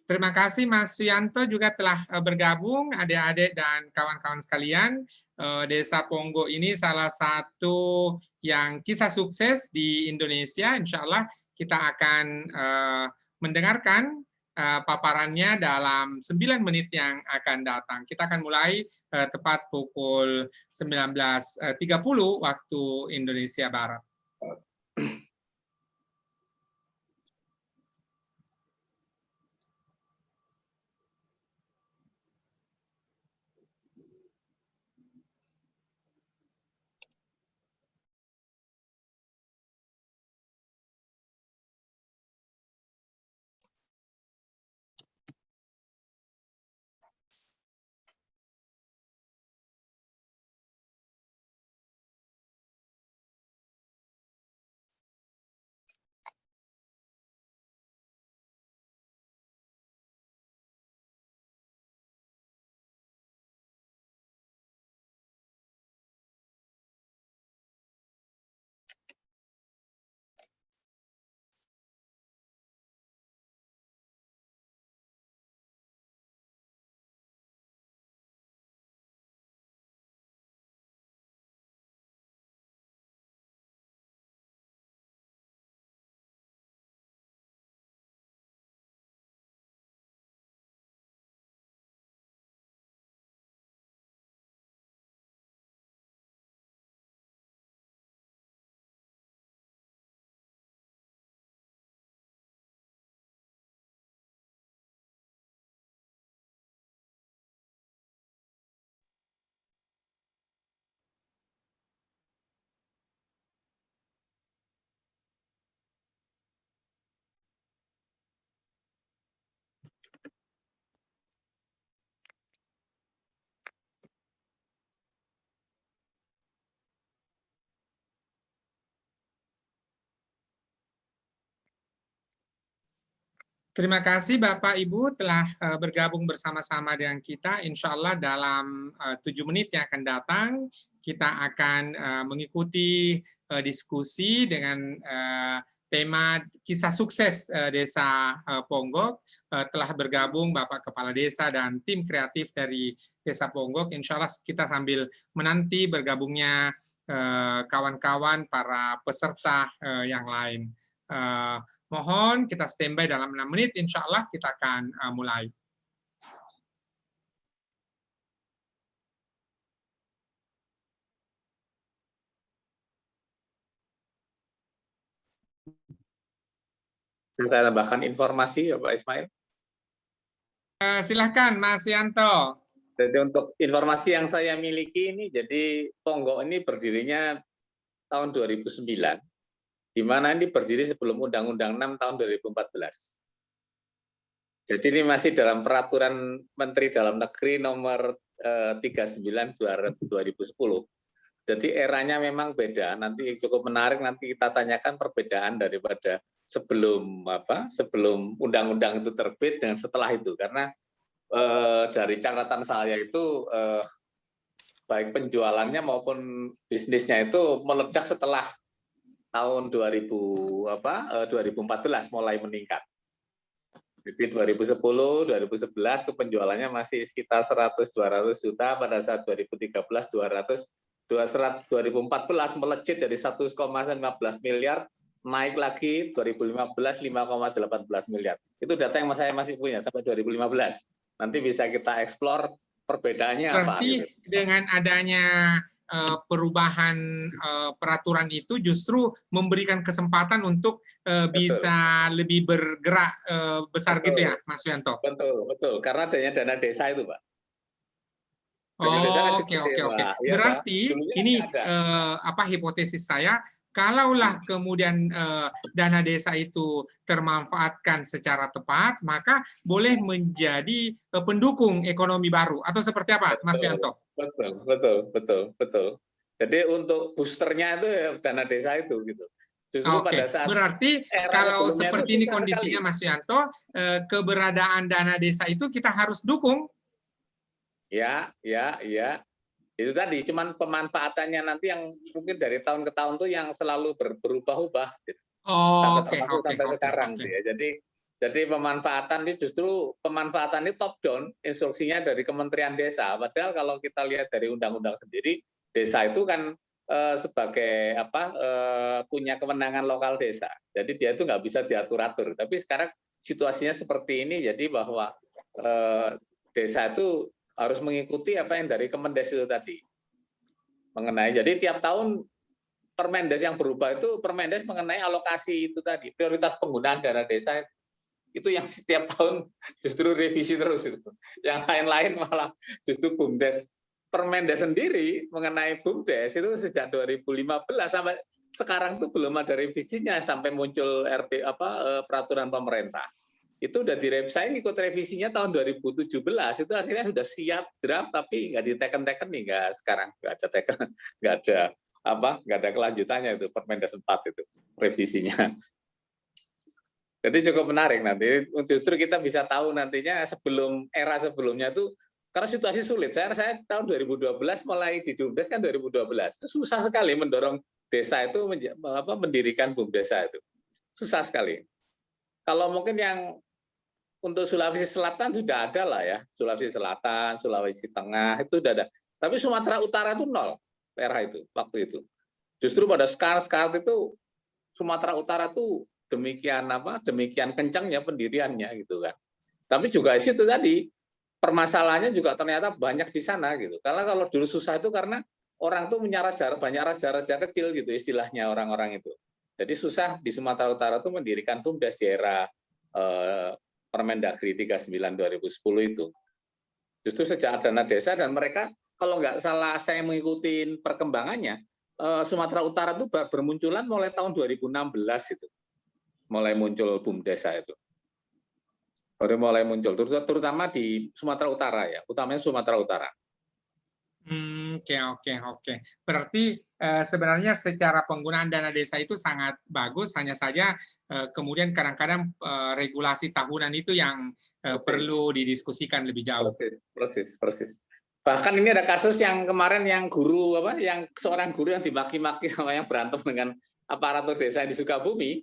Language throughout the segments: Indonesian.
Terima kasih Mas Yanto juga telah bergabung, adik-adik dan kawan-kawan sekalian. Desa Ponggo ini salah satu yang kisah sukses di Indonesia. Insya Allah kita akan mendengarkan paparannya dalam 9 menit yang akan datang. Kita akan mulai tepat pukul 19.30 waktu Indonesia Barat. Terima kasih Bapak Ibu telah bergabung bersama-sama dengan kita. Insya Allah dalam 7 menit yang akan datang, kita akan mengikuti diskusi dengan tema kisah sukses Desa Ponggok. Telah bergabung Bapak Kepala Desa dan tim kreatif dari Desa Ponggok. Insya Allah kita sambil menanti bergabungnya kawan-kawan para peserta yang lain. Mohon kita standby dalam 6 menit, insya Allah kita akan mulai. Saya tambahkan informasi ya Pak Ismail. Silahkan Mas Yanto. Jadi untuk informasi yang saya miliki ini, jadi Ponggok ini berdirinya tahun 2009. Di mana ini berdiri sebelum Undang-Undang 6 tahun 2014. Jadi ini masih dalam peraturan Menteri Dalam Negeri nomor 39 2010. Jadi eranya memang beda. Nanti cukup menarik nanti kita tanyakan perbedaan daripada sebelum undang-undang itu terbit dan setelah itu. Karena dari catatan saya itu baik penjualannya maupun bisnisnya itu meledak setelah tahun 2014 mulai meningkat. Jadi 2010, 2011 itu penjualannya masih sekitar 100-200 juta, pada saat 2013 2014 melejit dari 1,15 miliar, naik lagi 2015 5,18 miliar. Itu data yang saya masih punya sampai 2015. Nanti bisa kita eksplor perbedaannya apa. Berarti dengan adanya perubahan peraturan itu justru memberikan kesempatan untuk bisa lebih bergerak besar gitu ya, Mas Yanto? Betul. Karena adanya dana desa itu, Pak. Oh, oke. Berarti ini hipotesis saya, kalaulah kemudian dana desa itu termanfaatkan secara tepat, maka boleh menjadi pendukung ekonomi baru atau seperti apa, Mas Yanto? Betul. Jadi untuk boosternya itu ya dana desa itu gitu. Justru pada saat berarti kalau seperti ini kondisinya Mas Yanto, keberadaan dana desa itu kita harus dukung. Ya. Itu tadi, cuman pemanfaatannya nanti yang mungkin dari tahun ke tahun tuh yang selalu berubah-ubah. Gitu. Sampai sekarang. Gitu ya. Jadi Jadi pemanfaatan ini justru pemanfaatan ini top down, instruksinya dari Kementerian Desa. Padahal kalau kita lihat dari undang-undang sendiri, desa itu kan sebagai punya kewenangan lokal desa. Jadi dia itu nggak bisa diatur-atur. Tapi sekarang situasinya seperti ini, jadi bahwa desa itu harus mengikuti apa yang dari Kemendes itu tadi mengenai. Jadi tiap tahun Permendes yang berubah itu Permendes mengenai alokasi itu tadi, prioritas penggunaan dana desa itu yang setiap tahun justru revisi terus itu. Yang lain-lain malah justru BUMDes. Permendes sendiri mengenai BUMDes itu sejak 2015 sampai sekarang tuh belum ada revisinya sampai muncul peraturan pemerintah. Itu udah direvisi, saya ikut revisinya tahun 2017, itu akhirnya sudah siap draft tapi nggak diteken-teken nih, nggak sekarang nggak ada teken, nggak ada kelanjutannya itu Permendes 4 itu revisinya. Jadi cukup menarik nanti, justru kita bisa tahu nantinya era sebelumnya itu, karena situasi sulit. Saya tahun 2012 mulai di BUMDes kan 2012, itu susah sekali mendorong desa itu mendirikan BUMDesa itu, susah sekali. Kalau mungkin yang untuk Sulawesi Selatan sudah ada lah ya, Sulawesi Selatan, Sulawesi Tengah itu sudah ada. Tapi Sumatera Utara itu nol era itu waktu itu. Justru pada sekarang itu Sumatera Utara tuh demikian kencangnya pendiriannya gitu kan. Tapi juga di situ tadi permasalahannya juga ternyata banyak di sana gitu. Karena kalau dulu susah itu karena orang tuh banyak raja-raja kecil gitu istilahnya orang-orang itu. Jadi susah di Sumatera Utara tuh mendirikan BUMDes di era Permendagri 39 2010 itu. Justru sejak dana desa dan mereka kalau nggak salah saya mengikuti perkembangannya, Sumatera Utara itu bermunculan mulai tahun 2016 itu. Mulai muncul BUMDesa itu. Baru mulai muncul, terutama di Sumatera Utara ya, utamanya Sumatera Utara. Oke. Berarti sebenarnya secara penggunaan dana desa itu sangat bagus, hanya saja kemudian kadang-kadang regulasi tahunan itu yang perlu didiskusikan lebih jauh. Persis. Bahkan ini ada kasus yang kemarin yang seorang guru yang dimaki-maki sama yang berantem dengan aparatur desa di Sukabumi.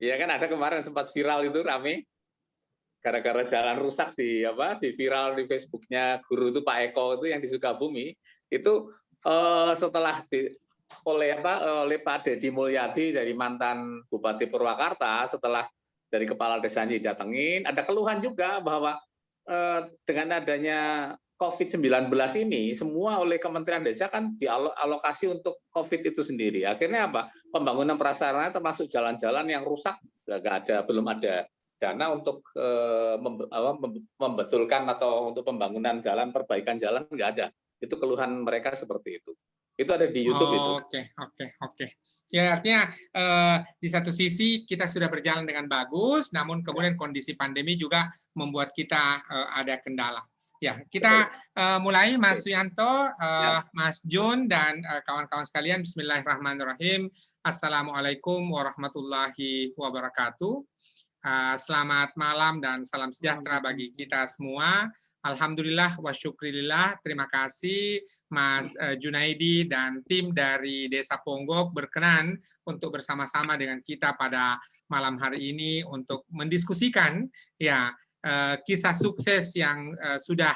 Ya kan ada kemarin sempat viral itu rame gara-gara jalan rusak di viral di Facebooknya guru itu Pak Eko itu yang di Sukabumi itu setelah oleh Pak Deddy Mulyadi dari mantan Bupati Purwakarta, setelah dari kepala desanya didatengin, ada keluhan juga bahwa dengan adanya COVID-19 ini semua oleh Kementerian Desa kan dialokasi untuk COVID itu sendiri. Akhirnya apa? Pembangunan prasarana termasuk jalan-jalan yang rusak belum ada dana untuk membetulkan atau untuk pembangunan jalan, perbaikan jalan nggak ada. Itu keluhan mereka seperti itu. Itu ada di YouTube itu. Oke. Ya artinya di satu sisi kita sudah berjalan dengan bagus, namun kemudian kondisi pandemi juga membuat kita ada kendala. Ya, kita mulai Mas Suyanto, Mas Jun, dan kawan-kawan sekalian. Bismillahirrahmanirrahim. Assalamualaikum warahmatullahi wabarakatuh. Selamat malam dan salam sejahtera bagi kita semua. Alhamdulillah wa syukrilillah. Terima kasih Mas Junaidi dan tim dari Desa Ponggok berkenan untuk bersama-sama dengan kita pada malam hari ini untuk mendiskusikan ya kisah sukses yang sudah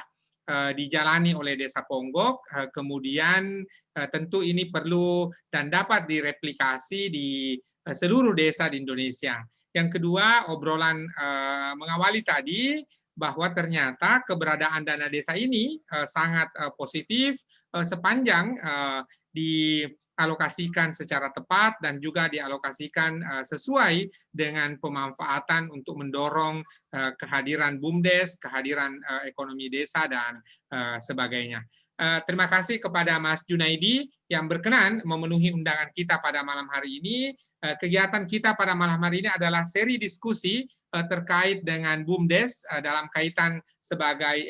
dijalani oleh Desa Ponggok, kemudian tentu ini perlu dan dapat direplikasi di seluruh desa di Indonesia. Yang kedua, obrolan mengawali tadi bahwa ternyata keberadaan dana desa ini sangat positif sepanjang dialokasikan secara tepat dan juga dialokasikan sesuai dengan pemanfaatan untuk mendorong kehadiran BUMDes, kehadiran ekonomi desa, dan sebagainya. Terima kasih kepada Mas Junaidi yang berkenan memenuhi undangan kita pada malam hari ini. Kegiatan kita pada malam hari ini adalah seri diskusi terkait dengan BUMDes dalam kaitan sebagai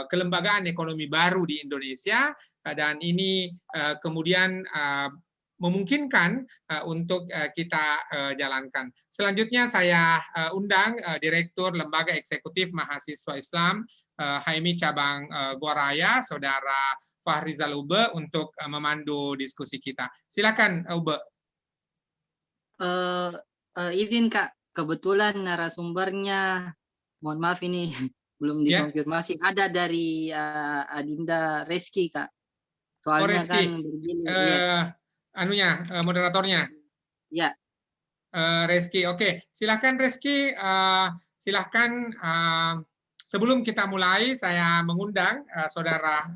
kelembagaan ekonomi baru di Indonesia, dan ini kemudian memungkinkan untuk kita jalankan. Selanjutnya saya undang Direktur Lembaga Eksekutif Mahasiswa Islam HMI Cabang Goa Raya, Saudara Fahrizal Ube, untuk memandu diskusi kita. Silakan Ube. Izin Kak, kebetulan narasumbernya, mohon maaf ini belum Ya, dikonfirmasi, ada dari Adinda Reski, Kak. oh Soalnya kan Reski, bergilir, ya, moderatornya. ya, Reski, oke, silahkan Reski, silahkan sebelum kita mulai saya mengundang saudara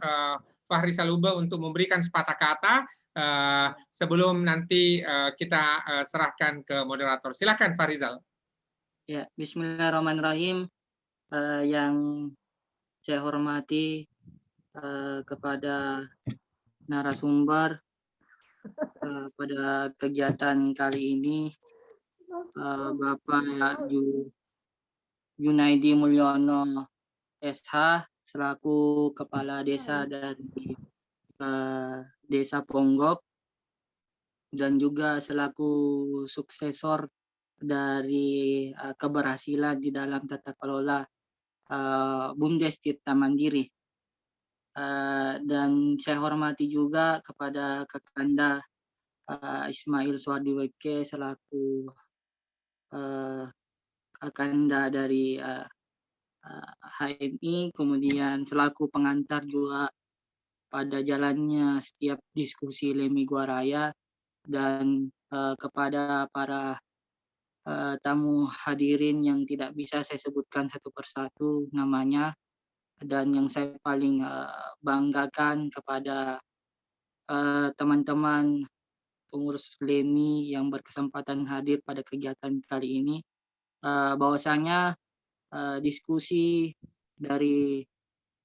Fahri Salube untuk memberikan sepatah kata sebelum nanti kita serahkan ke moderator. Silahkan Farizal. ya. Bismillahirrahmanirrahim. Yang saya hormati kepada narasumber pada kegiatan kali ini, Bapak Junaidi Mulyono SH selaku Kepala Desa dari Desa Ponggok dan juga selaku suksesor dari keberhasilan di dalam tata kelola BUMDes Tirta Mandiri. Dan saya hormati juga kepada Kakanda Ismail Suardiweke selaku Kakanda dari HMI, kemudian selaku pengantar juga pada jalannya setiap diskusi LEMI Gua Raya, dan kepada para tamu hadirin yang tidak bisa saya sebutkan satu persatu namanya, dan yang saya paling banggakan kepada teman-teman pengurus LEMI yang berkesempatan hadir pada kegiatan kali ini, bahwasanya diskusi dari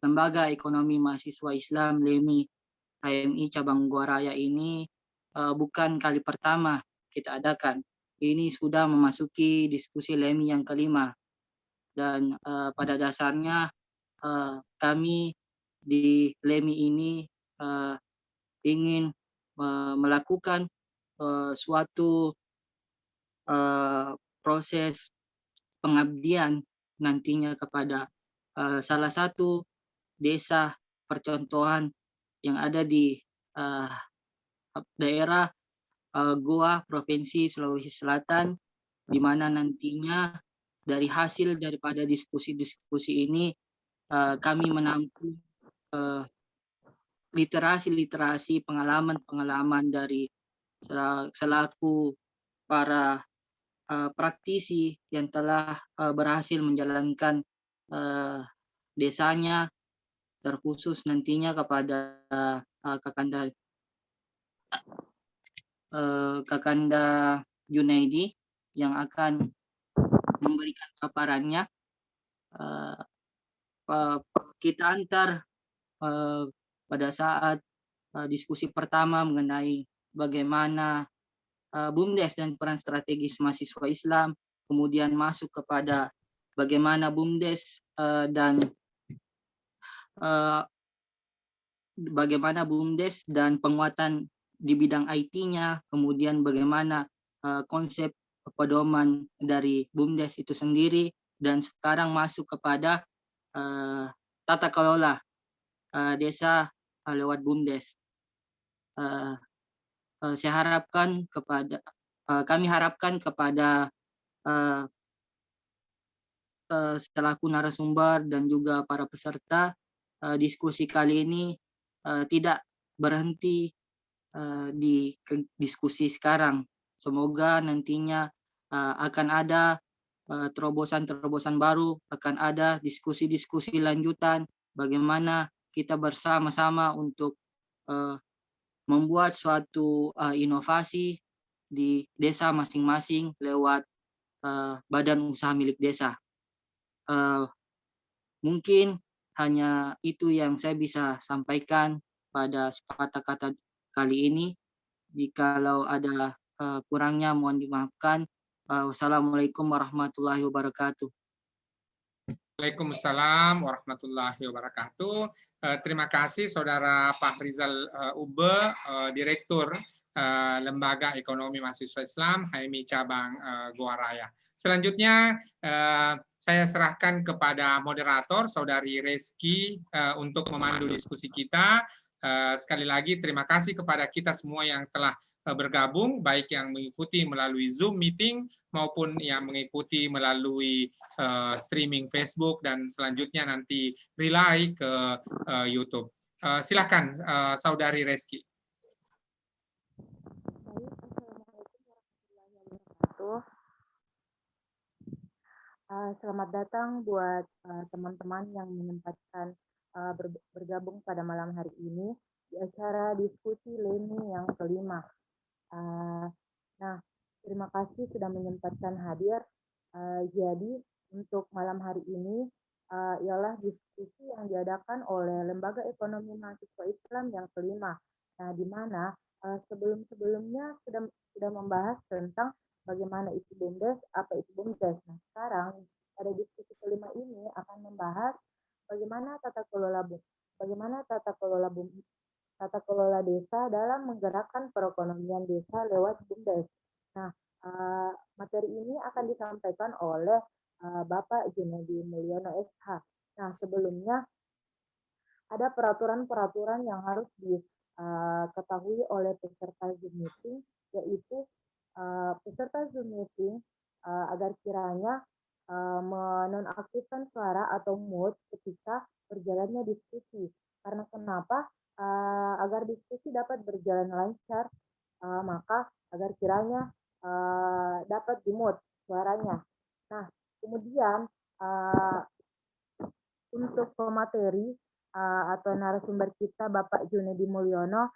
Lembaga Ekonomi Mahasiswa Islam LEMI HMI Cabang Gua Raya ini bukan kali pertama kita adakan. Ini sudah memasuki diskusi LEMI yang kelima, dan pada dasarnya kami di LEMI ini ingin melakukan suatu proses pengabdian nantinya kepada salah satu desa percontohan yang ada di daerah Goa, Provinsi Sulawesi Selatan, di mana nantinya dari hasil daripada diskusi-diskusi ini kami menampung literasi-literasi, pengalaman-pengalaman dari selaku para praktisi yang telah berhasil menjalankan desanya, terkhusus nantinya kepada Kakanda Junaidi yang akan memberikan paparannya. Kita antar pada saat diskusi pertama mengenai bagaimana BUMDes dan peran strategis mahasiswa Islam, kemudian masuk kepada bagaimana BUMDes dan penguatan di bidang IT-nya, kemudian bagaimana konsep pedoman dari BUMDes itu sendiri, dan sekarang masuk kepada tata kelola desa lewat BUMDes. Kami harapkan kepada selaku narasumber dan juga para peserta diskusi kali ini tidak berhenti di diskusi sekarang. Semoga nantinya akan ada terobosan-terobosan baru, akan ada diskusi-diskusi lanjutan bagaimana kita bersama-sama untuk membuat suatu inovasi di desa masing-masing lewat badan usaha milik desa. Mungkin hanya itu yang saya bisa sampaikan pada sepatah kata kali ini. Jikalau ada kurangnya mohon dimaafkan. Wassalamualaikum warahmatullahi wabarakatuh. Waalaikumsalam warahmatullahi wabarakatuh. Terima kasih Saudara Pak Rizal Ube, Direktur Lembaga Ekonomi Mahasiswa Islam HMI Cabang Goa Raya. Selanjutnya saya serahkan kepada moderator Saudari Reski untuk memandu diskusi kita. Sekali lagi terima kasih kepada kita semua yang telah bergabung, baik yang mengikuti melalui Zoom meeting maupun yang mengikuti melalui streaming Facebook dan selanjutnya nanti relay ke YouTube. Silakan Saudari Reski. Selamat datang buat teman-teman yang menyempatkan bergabung pada malam hari ini di acara diskusi LEMI yang kelima. Nah, terima kasih sudah menyempatkan hadir. Jadi untuk malam hari ini ialah diskusi yang diadakan oleh Lembaga Ekonomi Mahasiswa Islam yang kelima. Nah, di mana sebelum-sebelumnya sudah membahas tentang bagaimana itu BUMDes, apa itu BUMDes. Nah, sekarang pada diskusi kelima ini akan membahas bagaimana tata kelola desa dalam menggerakkan perekonomian desa lewat BUMDes. Nah, materi ini akan disampaikan oleh Bapak Junedi Mulyono SH. Nah, sebelumnya ada peraturan-peraturan yang harus diketahui oleh peserta Zoom meeting, yaitu peserta Zoom meeting agar kiranya menonaktifkan suara atau mute ketika berjalannya diskusi. Karena kenapa? Agar diskusi dapat berjalan lancar, maka agar kiranya dapat di-mute suaranya. Nah, kemudian untuk pemateri atau narasumber kita Bapak Junedi Mulyono,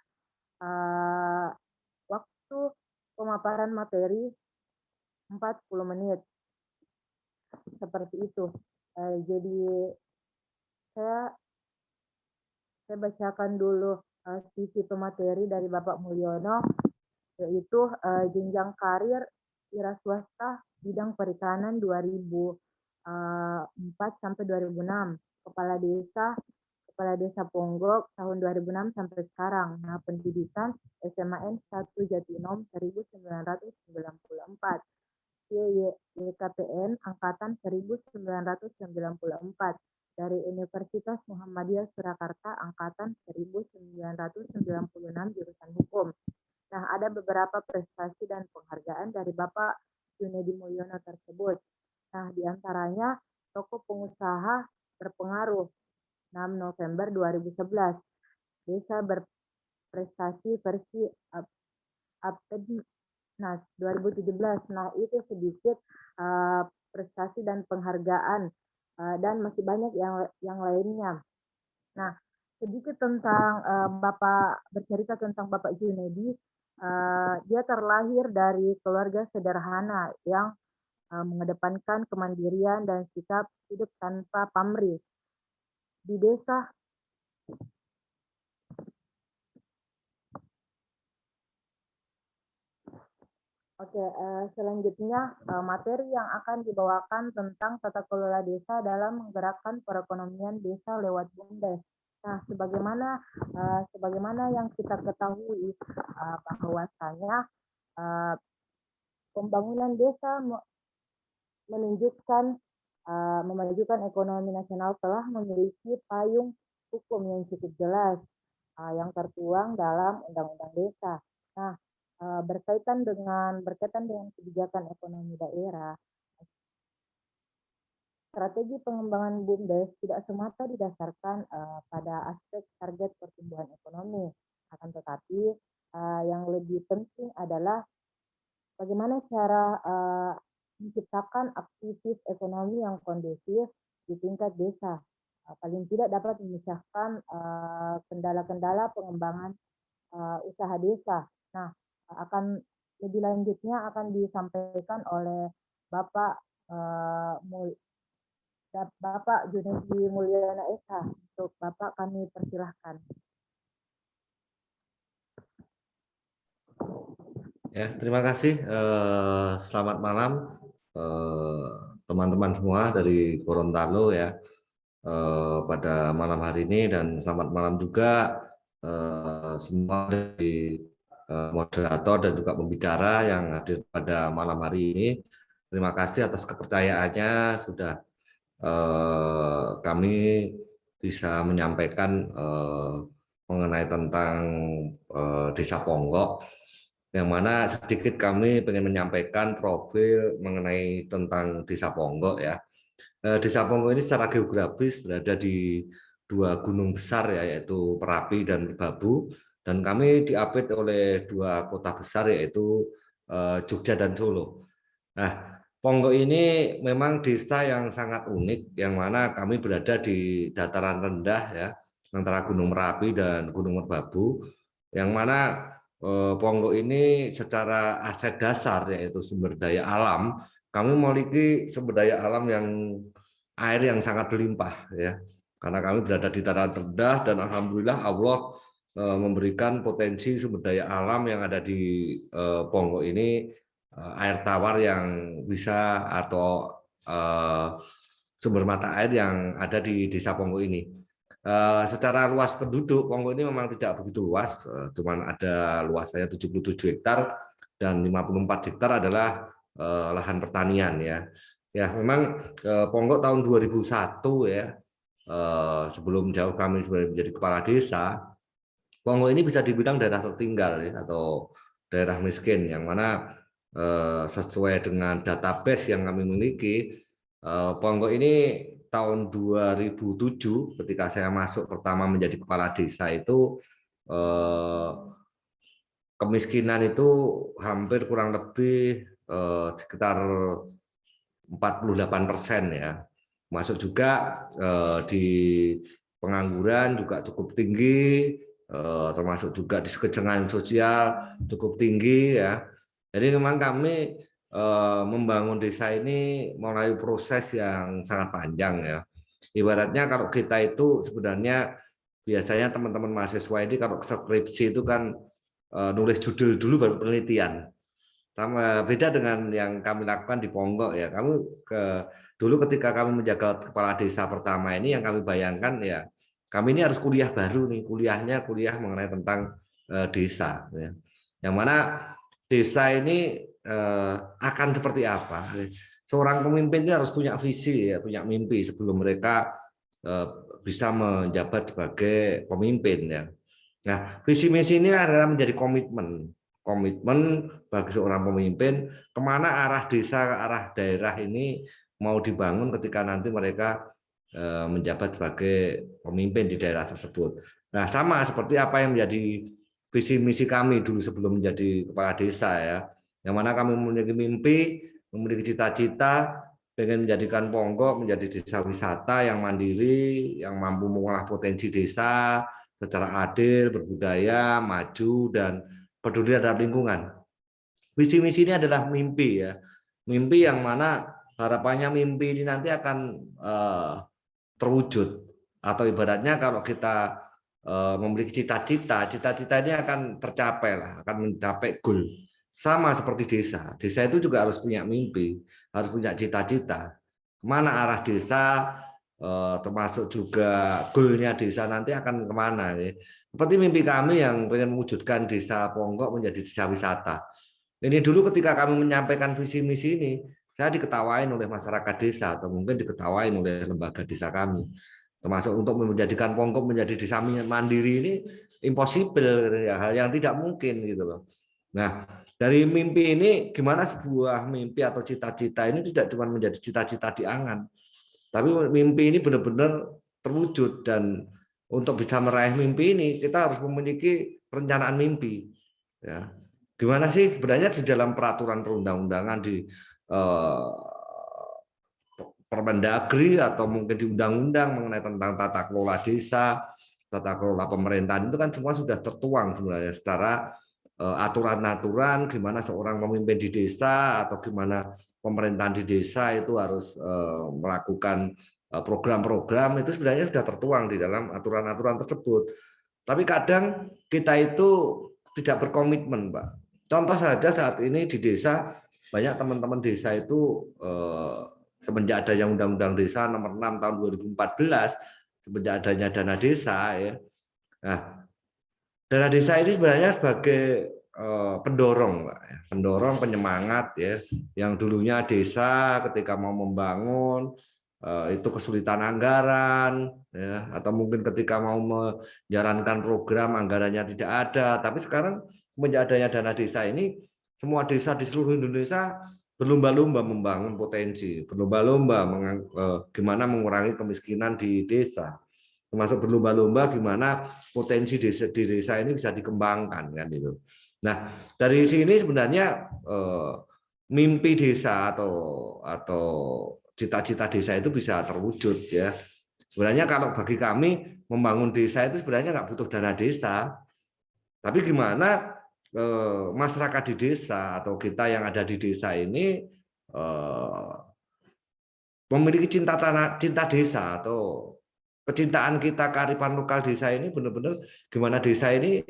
waktu pemaparan materi 40 menit. Seperti itu. Jadi saya bacakan dulu sisi pemateri dari Bapak Mulyono, yaitu jenjang karir wira swasta bidang perikanan 2004 sampai 2006, kepala desa Ponggok tahun 2006 sampai sekarang. Nah, pendidikan SMAN 1 Jatinom 1994. YKPN angkatan 1994 dari Universitas Muhammadiyah Surakarta angkatan 1996 jurusan hukum. Nah, ada beberapa prestasi dan penghargaan dari Bapak Junedi Mulyono tersebut. Nah, diantaranya tokoh pengusaha berpengaruh 6 November 2011, desa berprestasi versi Nah, 2017. Nah, itu sedikit prestasi dan penghargaan dan masih banyak yang lainnya. Nah, sedikit tentang bercerita tentang Bapak Junedi. Dia terlahir dari keluarga sederhana yang mengedepankan kemandirian dan sikap hidup tanpa pamrih. Di desa selanjutnya materi yang akan dibawakan tentang tata kelola desa dalam menggerakkan perekonomian desa lewat BUMDes. Nah, sebagaimana yang kita ketahui bahwasanya pembangunan desa memajukan ekonomi nasional telah memiliki payung hukum yang cukup jelas yang tertuang dalam Undang-Undang Desa. Nah, berkaitan dengan kebijakan ekonomi daerah, strategi pengembangan BUMDes tidak semata didasarkan pada aspek target pertumbuhan ekonomi, akan tetapi yang lebih penting adalah bagaimana cara menciptakan aktivitas ekonomi yang kondusif di tingkat desa. Paling tidak dapat memecahkan kendala-kendala pengembangan usaha desa. Nah, akan lebih lanjutnya akan disampaikan oleh Bapak Junedi Mulyono SH. Untuk Bapak kami persilahkan. Ya, terima kasih. Selamat malam teman-teman semua dari Gorontalo ya pada malam hari ini, dan selamat malam juga semua dari moderator dan juga pembicara yang hadir pada malam hari ini. Terima kasih atas kepercayaannya sudah kami bisa menyampaikan mengenai tentang Desa Ponggok. yang mana sedikit kami ingin menyampaikan profil mengenai tentang Desa Ponggok ya. Desa Ponggok ini secara geografis berada di dua gunung besar ya, yaitu Merapi dan Merbabu, dan kami diapit oleh dua kota besar yaitu Jogja dan Solo. Nah, Ponggok ini memang desa yang sangat unik, yang mana kami berada di dataran rendah ya, antara Gunung Merapi dan Gunung Merbabu, yang mana Ponggok ini secara aset dasar yaitu sumber daya alam, kami memiliki sumber daya alam yang air yang sangat berlimpah ya, karena kami berada di dataran rendah dan alhamdulillah Allah memberikan potensi sumber daya alam yang ada di Ponggok ini, air tawar yang bisa atau sumber mata air yang ada di Desa Ponggok ini. Secara luas penduduk, Ponggok ini memang tidak begitu luas, cuman ada luasannya 77 hektar dan 54 hektar adalah lahan pertanian ya. Ya, memang Ponggok tahun 2001 ya, sebelum jauh kami menjadi kepala desa, Ponggok ini bisa dibilang daerah tertinggal ya, atau daerah miskin, yang mana sesuai dengan database yang kami miliki, Ponggok ini tahun 2007 ketika saya masuk pertama menjadi kepala desa itu kemiskinan itu hampir kurang lebih sekitar 48% ya. Masuk juga di pengangguran juga cukup tinggi, termasuk juga di kesenjangan sosial cukup tinggi ya. Jadi memang kami membangun desa ini melalui proses yang sangat panjang ya. Ibaratnya kalau kita itu sebenarnya biasanya teman-teman mahasiswa ini kalau skripsi itu kan nulis judul dulu baru penelitian. Sama beda dengan yang kami lakukan di Ponggok ya. Dulu ketika kami menjaga kepala desa pertama ini, yang kami bayangkan ya, kami ini harus kuliah baru nih, kuliah mengenai tentang desa ya. Yang mana desa ini akan seperti apa. Seorang pemimpin itu harus punya visi ya, punya mimpi sebelum mereka bisa menjabat sebagai pemimpin ya. Nah, visi misi ini adalah menjadi komitmen bagi seorang pemimpin kemana arah desa, arah daerah ini mau dibangun ketika nanti mereka menjabat sebagai pemimpin di daerah tersebut. Nah, sama seperti apa yang menjadi visi misi kami dulu sebelum menjadi kepala desa ya, yang mana kami memiliki mimpi, memiliki cita-cita pengen menjadikan Ponggok menjadi desa wisata yang mandiri, yang mampu mengolah potensi desa secara adil, berbudaya, maju, dan peduli terhadap lingkungan. Visi misi ini adalah mimpi ya, mimpi yang mana harapannya mimpi ini nanti akan terwujud, atau ibaratnya kalau kita memiliki cita-cita, cita-cita ini akan tercapai lah, akan mencapai goal. Sama seperti desa, desa itu juga harus punya mimpi, harus punya cita-cita. Kemana arah desa, termasuk juga goalnya desa nanti akan kemana. Ya. Seperti mimpi kami yang ingin mewujudkan Desa Ponggok menjadi desa wisata. Ini dulu ketika kami menyampaikan visi misi ini, saya diketawain oleh masyarakat desa atau mungkin diketawain oleh lembaga desa kami. Termasuk untuk menjadikan Ponggok menjadi desa mandiri ini impossible, ya, hal yang tidak mungkin gitu loh. Nah, dari mimpi ini gimana sebuah mimpi atau cita-cita ini tidak cuma menjadi cita-cita di angan, tapi mimpi ini benar-benar terwujud, dan untuk bisa meraih mimpi ini kita harus memiliki perencanaan mimpi. Ya. Gimana sih sebenarnya di dalam peraturan perundang-undangan di Permendagri atau mungkin di undang-undang mengenai tentang tata kelola desa, tata kelola pemerintahan itu kan semua sudah tertuang sebenarnya secara aturan-aturan gimana seorang pemimpin di desa atau gimana pemerintahan di desa itu harus melakukan program-program, itu sebenarnya sudah tertuang di dalam aturan-aturan tersebut. Tapi kadang kita itu tidak berkomitmen, Pak. Contoh saja saat ini di desa, banyak teman-teman desa itu semenjak adanya Undang-Undang Desa Nomor 6 Tahun 2014, semenjak adanya dana desa ya. Nah, dana desa ini sebenarnya sebagai pendorong, Pak, pendorong penyemangat ya, yang dulunya desa ketika mau membangun itu kesulitan anggaran ya, atau mungkin ketika mau menjalankan program anggarannya tidak ada, tapi sekarang semenjak adanya dana desa ini, semua desa di seluruh Indonesia berlomba-lomba membangun potensi, berlomba-lomba gimana mengurangi kemiskinan di desa, termasuk berlomba-lomba gimana potensi desa di desa ini bisa dikembangkan kan itu. Nah, dari sini sebenarnya mimpi desa atau cita-cita desa itu bisa terwujud ya. Sebenarnya kalau bagi kami membangun desa itu sebenarnya nggak butuh dana desa, tapi gimana masyarakat di desa atau kita yang ada di desa ini memiliki cinta desa atau kecintaan kita kearifan lokal desa ini benar-benar gimana desa ini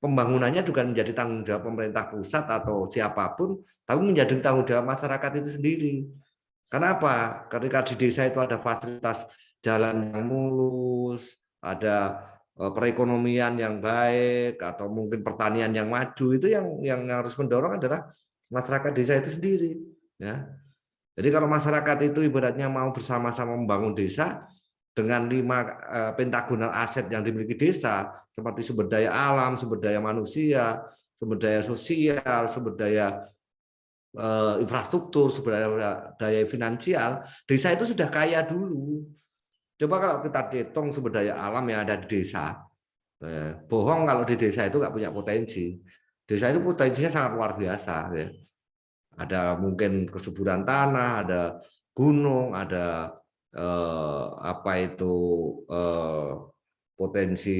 pembangunannya juga menjadi tanggung jawab pemerintah pusat atau siapapun, tapi menjadi tanggung jawab masyarakat itu sendiri. Kenapa? Ketika di desa itu ada fasilitas jalan yang mulus, ada perekonomian yang baik, atau mungkin pertanian yang maju, itu yang harus mendorong adalah masyarakat desa itu sendiri. Ya. Jadi kalau masyarakat itu ibaratnya mau bersama-sama membangun desa dengan 5 pentagonal aset yang dimiliki desa, seperti sumber daya alam, sumber daya manusia, sumber daya sosial, sumber daya infrastruktur, sumber daya finansial, desa itu sudah kaya dulu. Coba kalau kita hitung sumber daya alam yang ada di desa, bohong kalau di desa itu nggak punya potensi. Desa itu potensinya sangat luar biasa. Ya. Ada mungkin kesuburan tanah, ada gunung, ada potensi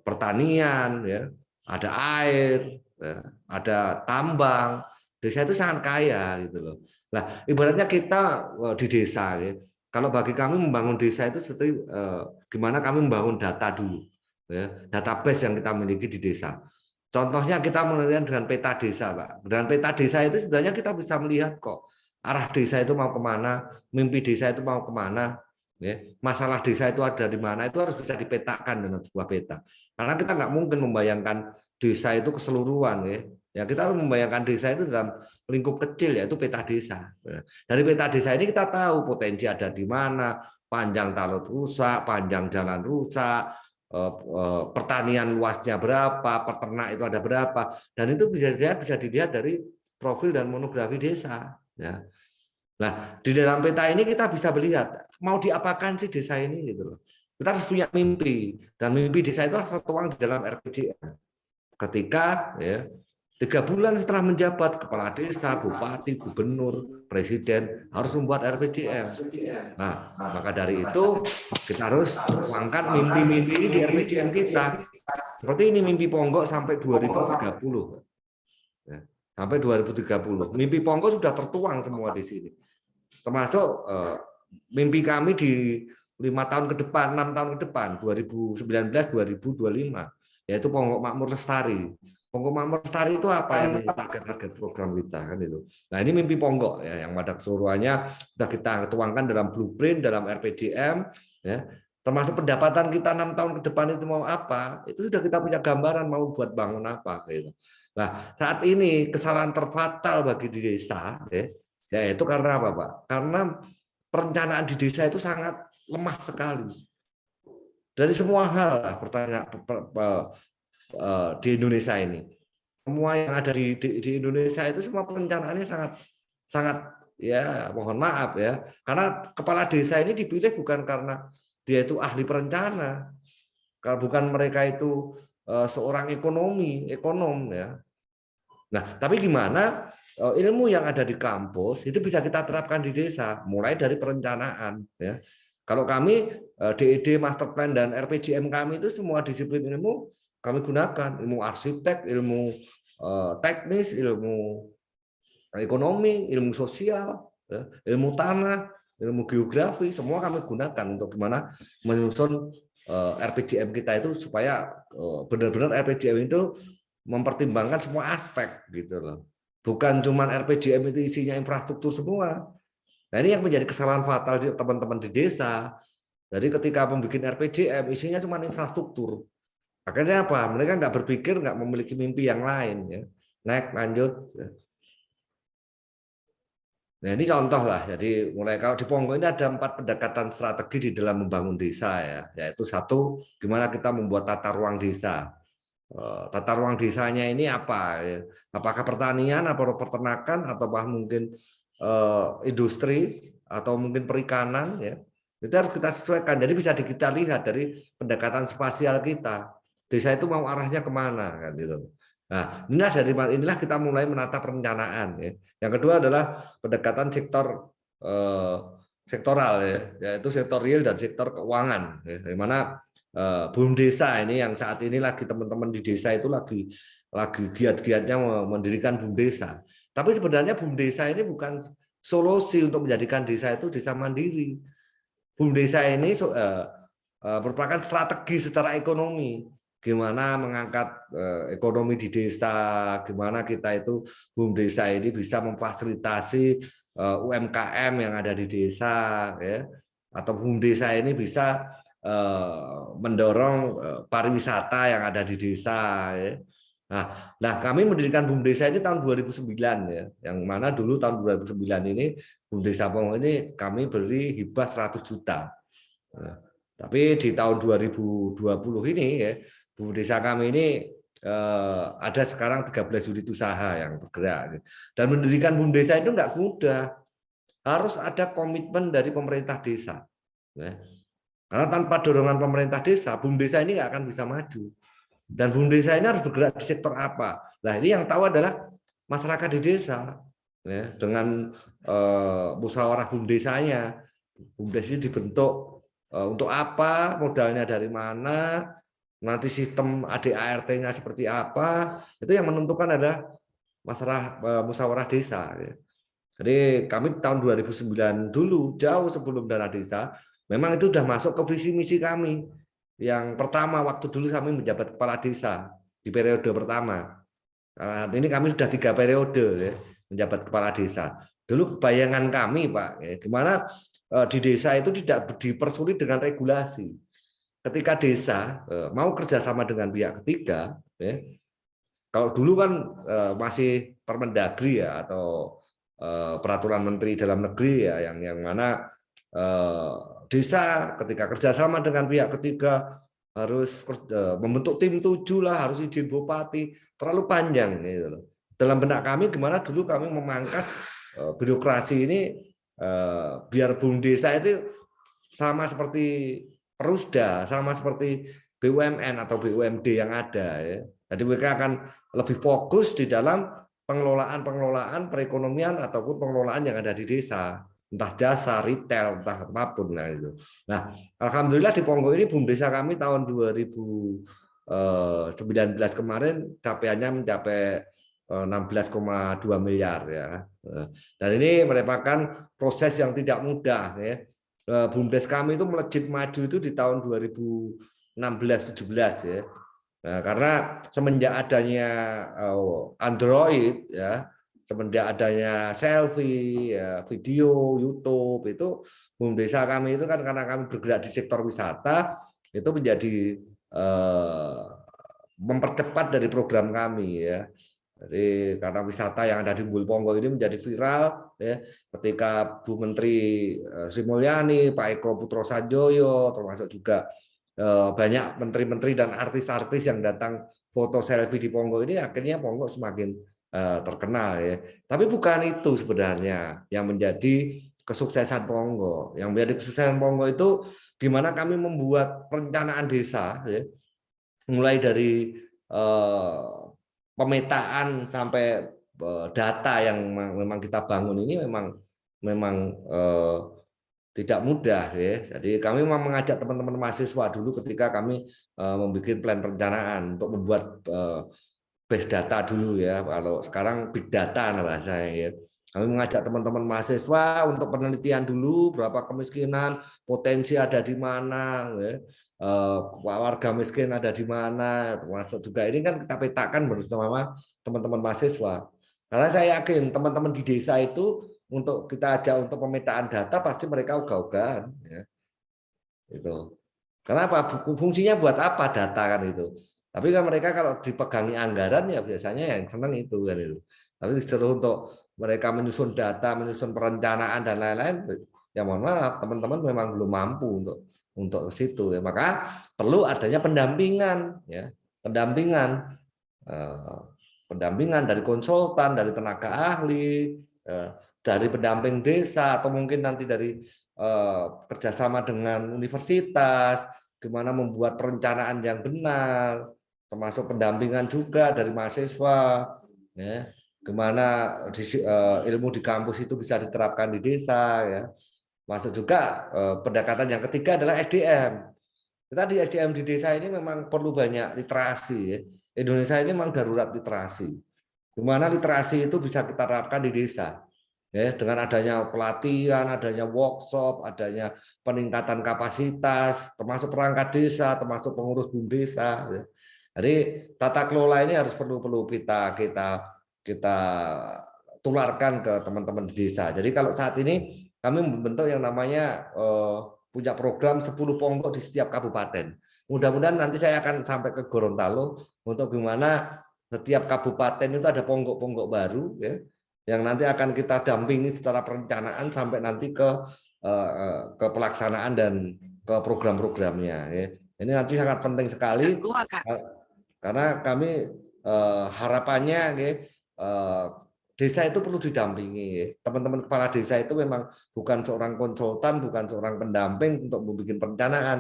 pertanian, ya, ada air, ya, ada tambang. Desa itu sangat kaya gitu loh. Nah, ibaratnya kita di desa, ya, kalau bagi kami membangun desa itu seperti gimana kami membangun data dulu, ya, database yang kita miliki di desa. Contohnya kita melihat dengan peta desa, Pak. Dengan peta desa itu sebenarnya kita bisa melihat kok arah desa itu mau kemana, mimpi desa itu mau kemana, ya. Masalah desa itu ada di mana, itu harus bisa dipetakan dengan sebuah peta. Karena kita nggak mungkin membayangkan desa itu keseluruhan, ya. Ya, kita harus membayangkan desa itu dalam lingkup kecil, yaitu peta desa. Dari peta desa ini kita tahu potensi ada di mana, panjang talud rusak, panjang jalan rusak, pertanian luasnya berapa, peternak itu ada berapa, dan itu bisa dilihat dari profil dan monografi desa. Ya. Nah, di dalam peta ini kita bisa melihat mau diapakan sih desa ini gitu loh. Kita harus punya mimpi, dan mimpi desa itu harus tertuang di dalam RPJM. Ketika ya 3 bulan setelah menjabat, kepala desa, bupati, gubernur, presiden harus membuat RPJM. Nah, maka dari itu kita harus tuangkan mimpi-mimpi ini di RPJM kita. Seperti ini mimpi Ponggok sampai 2030. Ya, sampai 2030. Mimpi Ponggok sudah tertuang semua di sini. Termasuk mimpi kami di 5 tahun ke depan, 6 tahun ke depan, 2019-2025, yaitu Ponggok Makmur Lestari. Ponggok Makmur Lestari itu apa yang target program kita kan itu. Nah, ini mimpi Ponggok ya, yang pada keseluruhannya sudah kita tuangkan dalam blueprint, dalam RPJM, ya. Termasuk pendapatan kita 6 tahun ke depan itu mau apa, itu sudah kita punya gambaran mau buat bangun apa gitu. Nah, saat ini kesalahan terfatal bagi di desa, ya itu karena apa, Pak? Karena perencanaan di desa itu sangat lemah sekali. Dari semua hal, pertanyaan di Indonesia ini, semua yang ada di Indonesia itu semua perencanaannya sangat ya mohon maaf ya, karena kepala desa ini dipilih bukan karena dia itu ahli perencana, kalau bukan mereka itu seorang ekonom ya. Nah, tapi gimana ilmu yang ada di kampus itu bisa kita terapkan di desa, mulai dari perencanaan ya. Kalau kami DED Master Plan dan RPJM kami itu semua disiplin ilmu kami gunakan, ilmu arsitek, ilmu teknis, ilmu ekonomi, ilmu sosial, ilmu tanah, ilmu geografi, semua kami gunakan untuk gimana menyusun RPJM kita itu supaya benar-benar RPJM itu mempertimbangkan semua aspek gitu loh. Bukan cuma RPJM itu isinya infrastruktur semua. Nah, ini yang menjadi kesalahan fatal di teman-teman di desa. Jadi ketika membuat RPJM isinya cuma infrastruktur. Akhirnya apa? Mereka nggak berpikir, nggak memiliki mimpi yang lain. Ya. Naik, lanjut. Nah, ini contoh lah. Jadi mulai kalau di Ponggok ini ada 4 pendekatan strategi di dalam membangun desa ya. Yaitu 1, gimana kita membuat tata ruang desa. tata ruang desanya ini apa? Apakah pertanian, atau peternakan, atau mungkin industri, atau mungkin perikanan, ya. Itu harus kita sesuaikan. Jadi bisa kita lihat dari pendekatan spasial kita. Desa itu mau arahnya kemana, kan gitu. Nah, inilah kita mulai menata perencanaan. Ya. Yang kedua adalah pendekatan sektoral, ya, yaitu sektor real dan sektor keuangan. Ya, di mana BUMDesa ini yang saat ini lagi teman-teman di desa itu lagi giat-giatnya mendirikan BUMDesa. Tapi sebenarnya BUMDesa ini bukan solusi untuk menjadikan desa itu desa mandiri. BUMDesa ini merupakan strategi secara ekonomi. Gimana mengangkat ekonomi di desa, gimana kita itu BUMDesa ini bisa memfasilitasi UMKM yang ada di desa, ya, atau BUMDesa ini bisa mendorong pariwisata yang ada di desa. Ya. Nah, kami mendirikan BUMDesa ini tahun 2009, ya, yang mana dulu tahun 2009 ini BUMDesa Pongo ini kami beri hibah 100 juta. Nah, tapi di tahun 2020 ini, ya, BUMDesa kami ini ada sekarang 13 unit usaha yang bergerak. Dan mendirikan BUMDesa itu nggak mudah, harus ada komitmen dari pemerintah desa. Ya. Karena tanpa dorongan pemerintah desa, BUMDesa ini nggak akan bisa maju. Dan BUMDesa ini harus bergerak di sektor apa? Nah, ini yang tahu adalah masyarakat di desa, ya, dengan musyawarah BUMDesanya. BUMDes ini dibentuk untuk apa? Modalnya dari mana? Nanti sistem ADART-nya seperti apa? Itu yang menentukan adalah masalah musyawarah desa. Ya. Jadi kami tahun 2009 dulu, jauh sebelum dana desa, memang itu sudah masuk ke visi misi kami. Yang pertama, waktu dulu kami menjabat kepala desa di periode pertama. Saat ini kami sudah 3 periode, ya, menjabat kepala desa. Dulu bayangan kami, Pak, ya, gimana di desa itu tidak dipersulit dengan regulasi. Ketika desa mau kerjasama dengan pihak ketiga, ya, kalau dulu kan masih Permendagri, ya, atau peraturan Menteri Dalam Negeri, ya, yang mana desa ketika kerjasama dengan pihak ketiga harus membentuk tim 7 lah, harus izin bupati, terlalu panjang gitu. Dalam benak kami gimana dulu kami memangkas birokrasi ini biar BUMDesa itu sama seperti Perusda, sama seperti BUMN atau BUMD yang ada, ya. Jadi mereka akan lebih fokus di dalam pengelolaan perekonomian ataupun pengelolaan yang ada di desa, entah jasa, retail, entah apapun. Nah, itu. Nah, alhamdulillah di Pongo ini BUMDesa kami tahun 2019 kemarin capaiannya mencapai 16,2 miliar, ya. Dan ini merupakan proses yang tidak mudah, ya. BUMDes kami itu melejit maju itu di tahun 2016-17, ya. Nah, karena semenjak adanya Android, ya, semenjak adanya selfie, ya, video, YouTube, itu BUMDesa kami itu kan karena kami bergerak di sektor wisata, itu menjadi mempercepat dari program kami, ya. Jadi karena wisata yang ada di Umbul Pongo ini menjadi viral, ya, ketika Bu Menteri Sri Mulyani, Pak Eko Putro Sanjoyo, termasuk juga banyak menteri-menteri dan artis-artis yang datang foto selfie di Pongo ini, akhirnya Pongo semakin terkenal, ya. Tapi bukan itu sebenarnya yang menjadi kesuksesan Pongo. Yang menjadi kesuksesan Pongo itu gimana kami membuat perencanaan desa, ya, mulai dari pemetaan sampai data yang memang kita bangun ini memang tidak mudah, ya. Jadi kami memang mengajak teman-teman mahasiswa dulu ketika kami membuat plan perencanaan untuk membuat base data dulu, ya. Kalau sekarang big data bahasanya, ya. Kami mengajak teman-teman mahasiswa untuk penelitian dulu berapa kemiskinan, potensi ada di mana, ya. Warga miskin ada di mana, termasuk juga ini kan kita petakan bersama teman-teman mahasiswa. Karena saya yakin teman-teman di desa itu untuk kita ajak untuk pemetaan data pasti mereka ogah-ogahan, ya. Itu. Kenapa? Fungsinya buat apa data kan itu? Tapi kan mereka kalau dipegangi anggaran ya biasanya yang senang itu kan itu. Tapi disuruh untuk mereka menyusun data, menyusun perencanaan dan lain-lain, ya mohon maaf teman-teman memang belum mampu untuk ke situ, ya. Maka perlu adanya pendampingan, ya. pendampingan, dari konsultan, dari tenaga ahli, dari pendamping desa, atau mungkin nanti dari kerjasama dengan universitas, gimana membuat perencanaan yang benar, termasuk pendampingan juga dari mahasiswa, ya, gimana ilmu di kampus itu bisa diterapkan di desa, ya. Masuk juga pendekatan yang ketiga adalah SDM. Kita di SDM di desa ini memang perlu banyak literasi, ya. Indonesia ini memang darurat literasi. Gimana literasi itu bisa kita terapkan di desa, ya, dengan adanya pelatihan, adanya workshop, adanya peningkatan kapasitas, termasuk perangkat desa, termasuk pengurus BUM desa, ya. Jadi tata kelola ini harus perlu kita tularkan ke teman-teman di desa. Jadi kalau saat ini kami membentuk yang namanya punya program 10 ponggok di setiap kabupaten. Mudah-mudahan nanti saya akan sampai ke Gorontalo untuk gimana setiap kabupaten itu ada ponggok-ponggok baru, ya, yang nanti akan kita dampingi secara perencanaan sampai nanti ke pelaksanaan dan ke program-programnya, ya. Ini nanti sangat penting sekali karena kami harapannya, ya, desa itu perlu didampingi. Teman-teman kepala desa itu memang bukan seorang konsultan, bukan seorang pendamping untuk membuat perencanaan.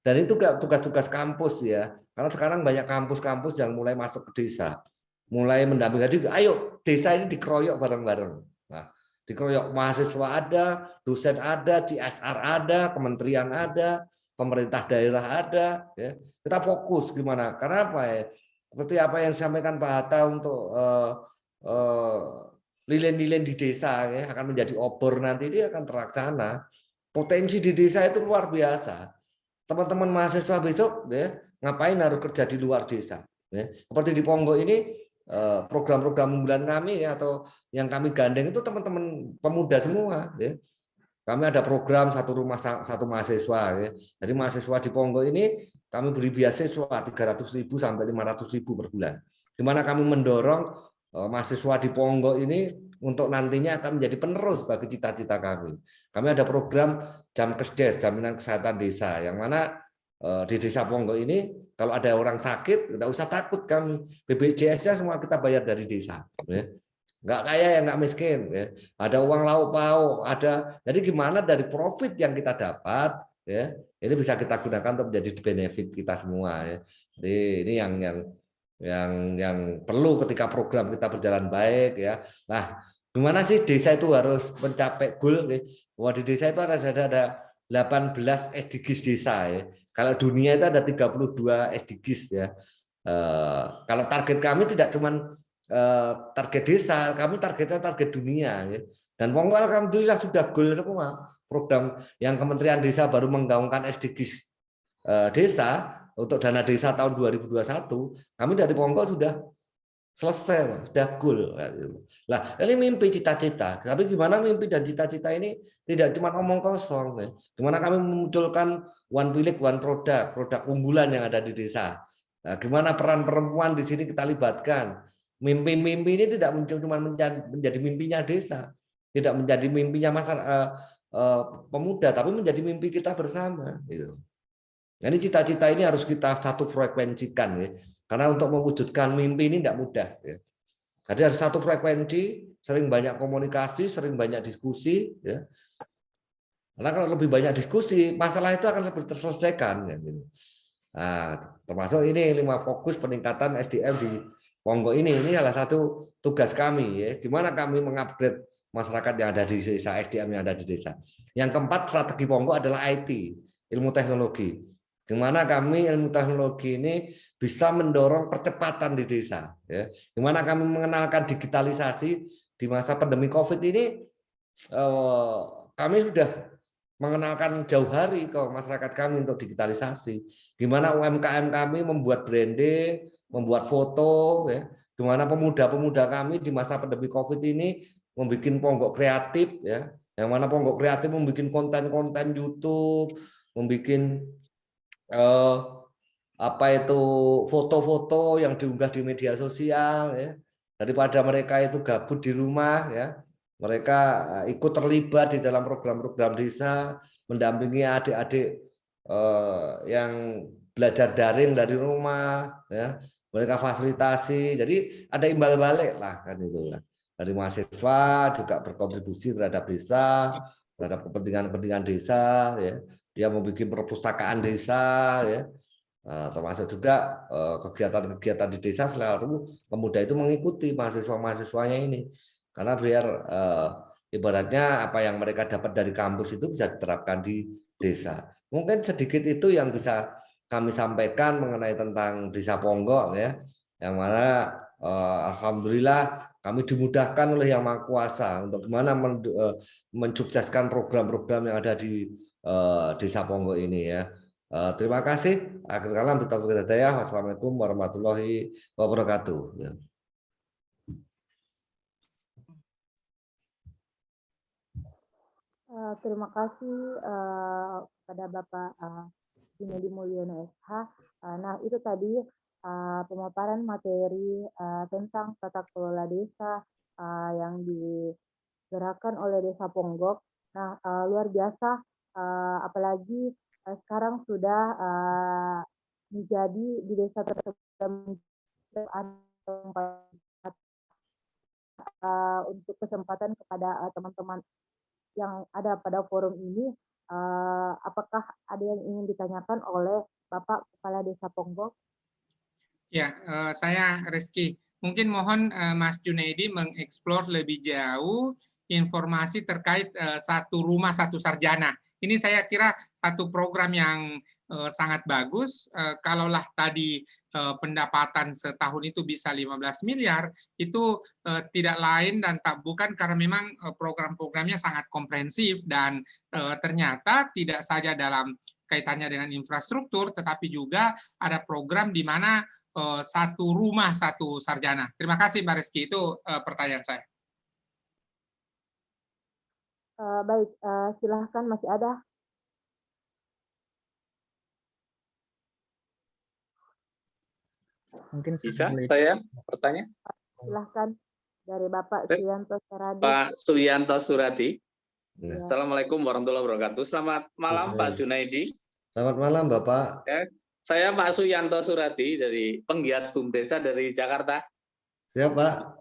Dan itu tugas-tugas kampus, ya. Karena sekarang banyak kampus-kampus yang mulai masuk ke desa, mulai mendampingi. Jadi, ayo desa ini dikeroyok bareng-bareng. Nah, dikeroyok mahasiswa ada, dosen ada, CSR ada, kementerian ada, pemerintah daerah ada. Ya. Kita fokus gimana? Karena apa, ya? Seperti apa yang disampaikan Pak Hatta untuk lilin-lilin di desa, ya, akan menjadi obor nanti, dia akan terlaksana. Potensi di desa itu luar biasa. Teman-teman mahasiswa besok, ya, ngapain harus kerja di luar desa, ya. Seperti di Ponggok ini program-program unggulan kami, ya, atau yang kami gandeng itu teman-teman pemuda semua, ya. Kami ada program satu rumah satu mahasiswa, ya. Jadi mahasiswa di Ponggok ini kami beri beasiswa 300.000 sampai 500.000 per bulan. Di mana kami mendorong mahasiswa di Ponggok ini untuk nantinya akan menjadi penerus bagi cita-cita kami. Kami ada program Jamkesdes, jaminan kesehatan desa, yang mana di desa Ponggok ini kalau ada orang sakit tidak usah takut, kami BPJS-nya semua kita bayar dari desa, ya. Nggak kaya yang nggak miskin, ya. Ada uang lauk pauk, ada. Jadi gimana dari profit yang kita dapat, ya, ini bisa kita gunakan untuk menjadi benefit kita semua, ya. Jadi ini yang perlu ketika program kita berjalan baik, ya. Nah, gimana sih desa itu harus mencapai goal, ya? Wah, di desa itu ada 18 SDGs desa, ya. Kalau dunia itu ada 32 SDGs, ya. Kalau target kami tidak cuma target desa, kami targetnya target dunia, ya. Dan Ponggok alhamdulillah sudah goal semua. Program yang Kementerian Desa baru menggaungkan SDGs desa untuk dana desa tahun 2021, kami dari Ponggok sudah selesai, sudah goal. Nah, ini mimpi cita-cita. Tapi gimana mimpi dan cita-cita ini tidak cuma omong kosong, ya. Gimana kami memunculkan one village, one product, produk unggulan yang ada di desa. Nah, gimana peran perempuan di sini kita libatkan. Mimpi-mimpi ini tidak cuma menjadi mimpinya desa, tidak menjadi mimpinya masyarakat pemuda, tapi menjadi mimpi kita bersama, gitu. Jadi cita-cita ini harus kita satu frekuensikan, ya. Karena untuk mewujudkan mimpi ini tidak mudah, ya. Jadi harus satu frekuensi, sering banyak komunikasi, sering banyak diskusi, ya. Karena kalau lebih banyak diskusi, masalah itu akan lebih terselesaikan, ya, gitu. Nah, termasuk ini 5 fokus peningkatan SDM di Ponggok ini salah satu tugas kami, ya. Gimana kami mengupgrade masyarakat yang ada di desa, SDM yang ada di desa. Yang keempat, strategi Ponggok adalah IT, ilmu teknologi. Gimana kami ilmu teknologi ini bisa mendorong percepatan di desa, ya. Gimana kami mengenalkan digitalisasi di masa pandemi COVID ini, kami sudah mengenalkan jauh hari ke masyarakat kami untuk digitalisasi. Gimana UMKM kami membuat branding, membuat foto, ya. Gimana pemuda-pemuda kami di masa pandemi COVID ini membuat Ponggok kreatif, ya. Yang mana Ponggok kreatif membuat konten-konten YouTube, membuat foto-foto yang diunggah di media sosial, ya. Daripada mereka itu gabut di rumah, ya. Mereka ikut terlibat di dalam program-program desa, mendampingi adik-adik yang belajar daring dari rumah, ya mereka fasilitasi. Jadi ada imbal balik lah kan itu lah. Dari mahasiswa juga berkontribusi terhadap desa, terhadap kepentingan-kepentingan desa, ya. Dia membuat perpustakaan desa, ya. Termasuk juga kegiatan-kegiatan di desa selalu pemuda itu mengikuti mahasiswa-mahasiswanya ini, karena biar ibaratnya apa yang mereka dapat dari kampus itu bisa diterapkan di desa. Mungkin sedikit itu yang bisa kami sampaikan mengenai tentang Desa Ponggok, ya, yang mana alhamdulillah kami dimudahkan oleh Yang Maha Kuasa untuk gimana mensukseskan program-program yang ada di Desa Ponggok ini, ya. Terima kasih. Akhir kalam, wassalamualaikum warahmatullahi wabarakatuh. Terima kasih kepada Bapak Junaidi Mulyono SH. Nah, itu tadi pemaparan materi tentang tata kelola desa yang digerakkan oleh Desa Ponggok. Nah, luar biasa, apalagi sekarang sudah menjadi di desa tersebut untuk kesempatan kepada teman-teman yang ada pada forum ini, apakah ada yang ingin ditanyakan oleh Bapak Kepala Desa Ponggok? Ya, saya Rizky. Mungkin mohon Mas Junaidi mengeksplor lebih jauh informasi terkait satu rumah satu sarjana. Ini saya kira satu program yang sangat bagus. Kalaulah tadi pendapatan setahun itu bisa 15 miliar, itu tidak lain dan tak bukan karena memang program-programnya sangat komprehensif dan ternyata tidak saja dalam kaitannya dengan infrastruktur, tetapi juga ada program di mana satu rumah satu sarjana. Terima kasih Mbak Rizky, itu pertanyaan saya. Baik, silahkan masih ada. Mungkin Bisa saya bertanya? Silahkan dari Bapak Suyanto Suradi. Pak Suyanto Suradi. Ya. Assalamualaikum warahmatullahi wabarakatuh. Selamat malam Pak Junaidi. Selamat malam Bapak. Ya, saya Pak Suyanto Suradi dari penggiat BUMDesa dari Jakarta. Siap Pak.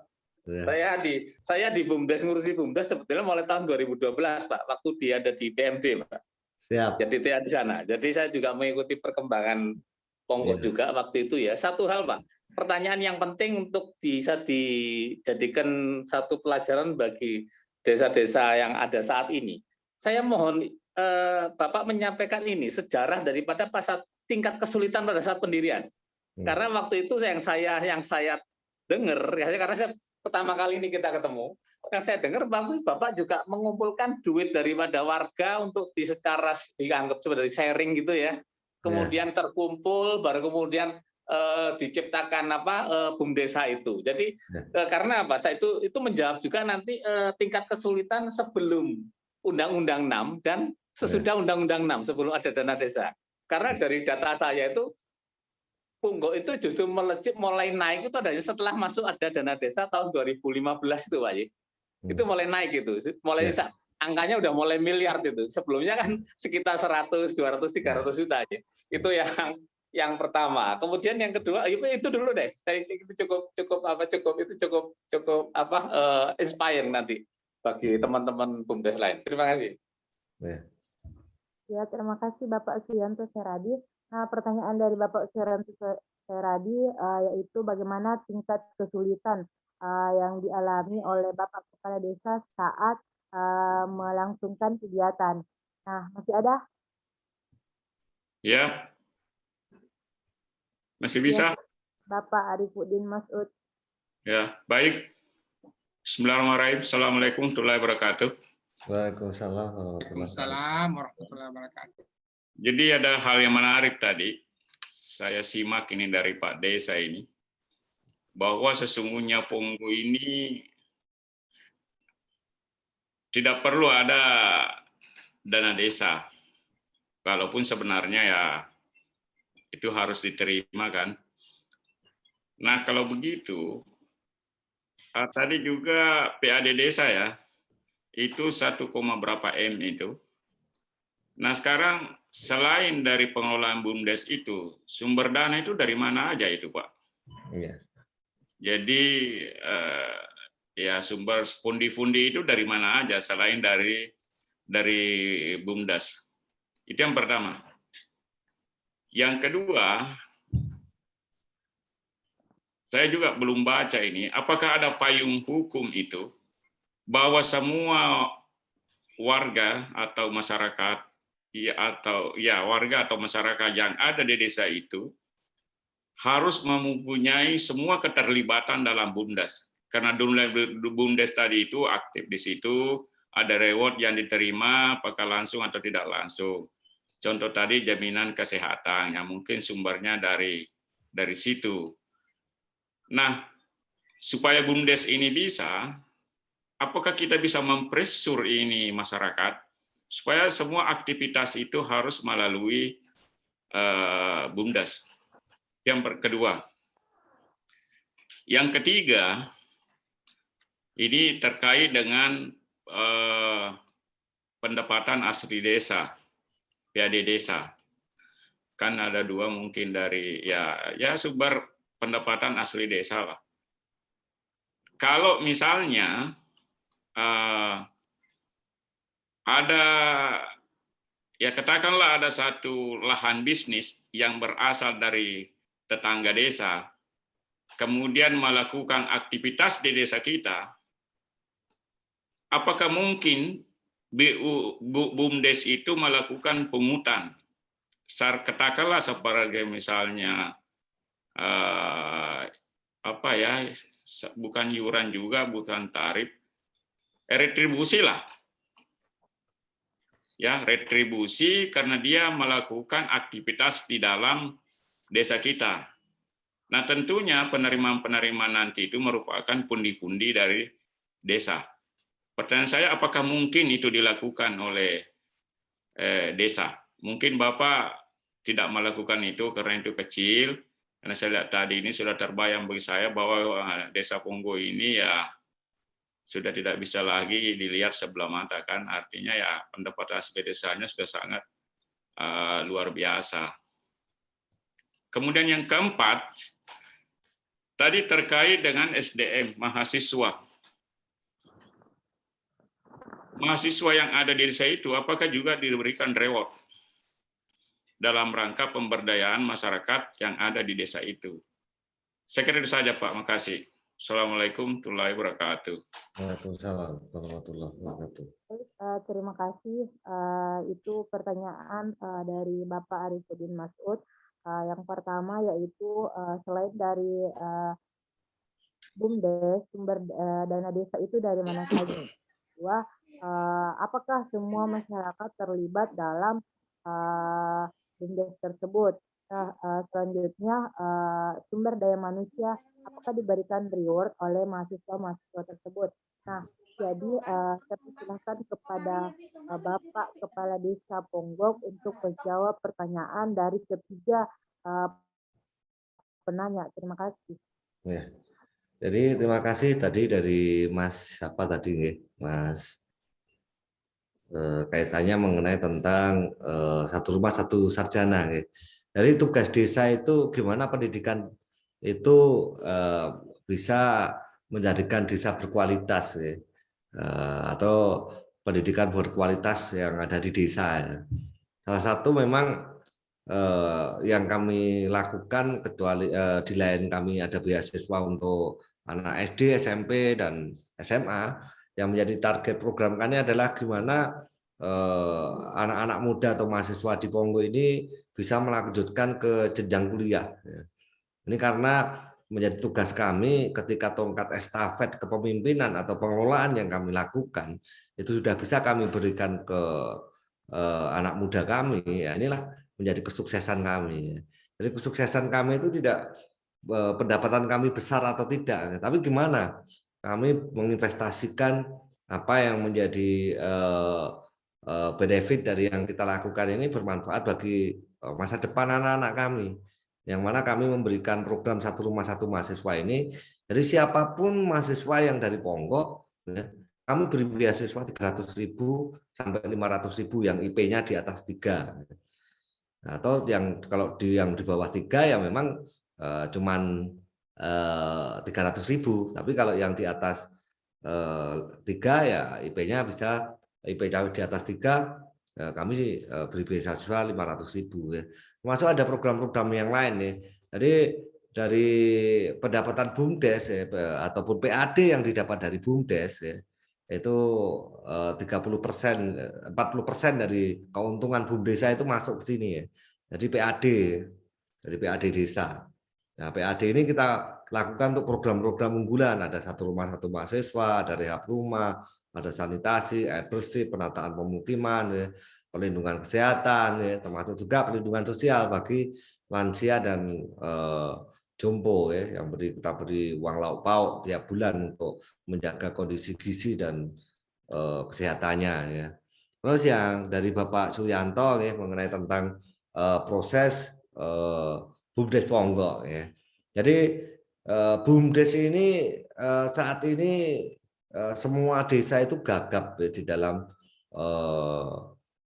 Ya. Saya di BUMDes, ngurusi BUMDes sebetulnya mulai tahun 2012 Pak, waktu dia ada di PMD Pak. Siap. Jadi dia di sana. Jadi saya juga mengikuti perkembangan Ponggok juga waktu itu ya. Satu hal Pak, pertanyaan yang penting untuk bisa dijadikan satu pelajaran bagi desa-desa yang ada saat ini. Saya mohon Bapak menyampaikan ini sejarah daripada tingkat kesulitan pada saat pendirian. Karena waktu itu yang saya dengar, ya, karena saya pertama kali ini kita ketemu, yang saya dengar waktu Bapak juga mengumpulkan duit daripada warga untuk secara dianggap sebagai sharing gitu ya. Kemudian terkumpul, baru kemudian diciptakan BUMDesa itu. Jadi karena apa? Itu menjawab juga nanti tingkat kesulitan sebelum Undang-Undang 6 dan sesudah Undang-Undang 6 sebelum ada dana desa. Karena dari data saya itu Ponggok itu justru melejit mulai naik itu adanya setelah masuk ada dana desa tahun 2015 itu Pak. Itu mulai naik gitu. Mulai angkanya udah mulai miliar itu. Sebelumnya kan sekitar 100, 200, 300 juta aja. Itu yang pertama. Kemudian yang kedua itu dulu deh. Itu cukup inspire nanti bagi teman-teman BUMDes lain. Terima kasih. Ya, terima kasih Bapak Suyanto Suradi. Nah, pertanyaan dari Bapak Suyanto Suradi yaitu bagaimana tingkat kesulitan yang dialami oleh Bapak Kepala Desa saat melangsungkan kegiatan. Nah, masih ada? Ya, masih bisa. Ya, Bapak Arifuddin Mas'ud. Ya, baik. Bismillahirrahmanirrahim. Assalamualaikum warahmatullahi wabarakatuh. Waalaikumsalam warahmatullahi wabarakatuh. Jadi ada hal yang menarik tadi. Saya simak ini dari Pak Desa ini. Bahwa sesungguhnya Ponggok ini tidak perlu ada dana desa. Walaupun sebenarnya ya itu harus diterima kan. Nah kalau begitu, tadi juga PAD desa ya, itu 1, berapa M itu. Nah sekarang selain dari pengelolaan BUMDes itu, sumber dana itu dari mana aja itu, Pak? Iya. Jadi ya sumber pundi-pundi itu dari mana aja selain dari BUMDes. Itu yang pertama. Yang kedua, saya juga belum baca ini, apakah ada payung hukum itu bahwa semua warga atau masyarakat warga atau masyarakat yang ada di desa itu harus mempunyai semua keterlibatan dalam BUMDes. Karena BUMDes tadi itu aktif di situ, ada reward yang diterima apakah langsung atau tidak langsung. Contoh tadi jaminan kesehatan yang mungkin sumbernya dari situ. Nah, supaya BUMDes ini bisa, apakah kita bisa mempresur ini masyarakat supaya semua aktivitas itu harus melalui BUMDes. Yang kedua. Yang ketiga, ini terkait dengan pendapatan asli desa, PAD desa. Kan ada dua mungkin dari ya sumber pendapatan asli desa lah. Kalau misalnya ada, ya katakanlah ada satu lahan bisnis yang berasal dari tetangga desa, kemudian melakukan aktivitas di desa kita, apakah mungkin BUMDes itu melakukan pungutan? Katakanlah sebagai misalnya bukan iuran juga, bukan tarif, retribusi lah. Ya, retribusi karena dia melakukan aktivitas di dalam desa kita. Nah, tentunya penerimaan-penerimaan nanti itu merupakan pundi-pundi dari desa. Pertanyaan saya, apakah mungkin itu dilakukan oleh desa? Mungkin Bapak tidak melakukan itu karena itu kecil, karena saya lihat tadi ini sudah terbayang bagi saya bahwa desa Ponggo ini ya sudah tidak bisa lagi dilihat sebelah mata, kan? Artinya ya pendapatan asli desanya sudah sangat luar biasa. Kemudian yang keempat, tadi terkait dengan SDM, mahasiswa. Mahasiswa yang ada di desa itu, apakah juga diberikan reward dalam rangka pemberdayaan masyarakat yang ada di desa itu? Saya kira itu saja, Pak. Makasih. Assalamualaikum warahmatullahi wabarakatuh. Waalaikumsalam warahmatullahi wabarakatuh. Terima kasih. Itu pertanyaan dari Bapak Arifudin Masud. Yang pertama yaitu selain dari BUMDes, sumber dana desa itu dari mana saja? Kedua, apakah semua masyarakat terlibat dalam BUMDes tersebut? Nah, selanjutnya sumber daya manusia, apakah diberikan reward oleh mahasiswa-mahasiswa tersebut? Nah, jadi saya persilahkan kepada Bapak Kepala Desa Ponggok untuk menjawab pertanyaan dari ketiga penanya. Terima kasih. Ya. Jadi terima kasih tadi dari Mas siapa tadi, Mas kaitannya mengenai tentang satu rumah satu sarjana. Jadi tugas desa itu gimana pendidikan itu bisa menjadikan desa berkualitas, atau pendidikan berkualitas yang ada di desa. Salah satu memang yang kami lakukan, kecuali di lain kami ada beasiswa untuk anak SD, SMP, dan SMA, yang menjadi target program kami adalah gimana anak-anak muda atau mahasiswa di Ponggo ini bisa melanjutkan ke jenjang kuliah. Ini karena menjadi tugas kami ketika tongkat estafet kepemimpinan atau pengelolaan yang kami lakukan, itu sudah bisa kami berikan ke anak muda kami. Ya, inilah menjadi kesuksesan kami. Jadi kesuksesan kami itu tidak pendapatan kami besar atau tidak, tapi gimana kami menginvestasikan apa yang menjadi benefit dari yang kita lakukan ini bermanfaat bagi masa depan anak-anak kami, yang mana kami memberikan program satu rumah satu mahasiswa ini. Jadi siapapun mahasiswa yang dari Ponggok, ya, kami beri beasiswa 300.000 sampai 500.000 yang IP-nya di atas 3. Nah, atau kalau yang di bawah 3 ya memang cuman 300.000, tapi kalau yang di atas 3 ya IP-nya bisa IP di atas 3 kami sih beri beasiswa 500.000 ya. Termasuk ada program-program yang lain nih. Jadi dari pendapatan BUMDes ya, ataupun PAD yang didapat dari BUMDes ya, itu 30%, 40% dari keuntungan BUMDesa itu masuk ke sini ya. Jadi PAD dari PAD desa. Nah, PAD ini kita lakukan untuk program-program unggulan. Ada satu rumah satu mahasiswa, ada rehab rumah, ada sanitasi, air bersih, penataan pemukiman, ya, perlindungan kesehatan, ya, termasuk juga perlindungan sosial bagi lansia dan jompo ya, yang kita beri uang lauk pauk tiap bulan untuk menjaga kondisi gizi dan kesehatannya ya. Terus yang dari Bapak Suyanto ya, mengenai tentang proses BUMDes Ponggok ya. Jadi BUMDes ini saat ini semua desa itu gagap ya, di dalam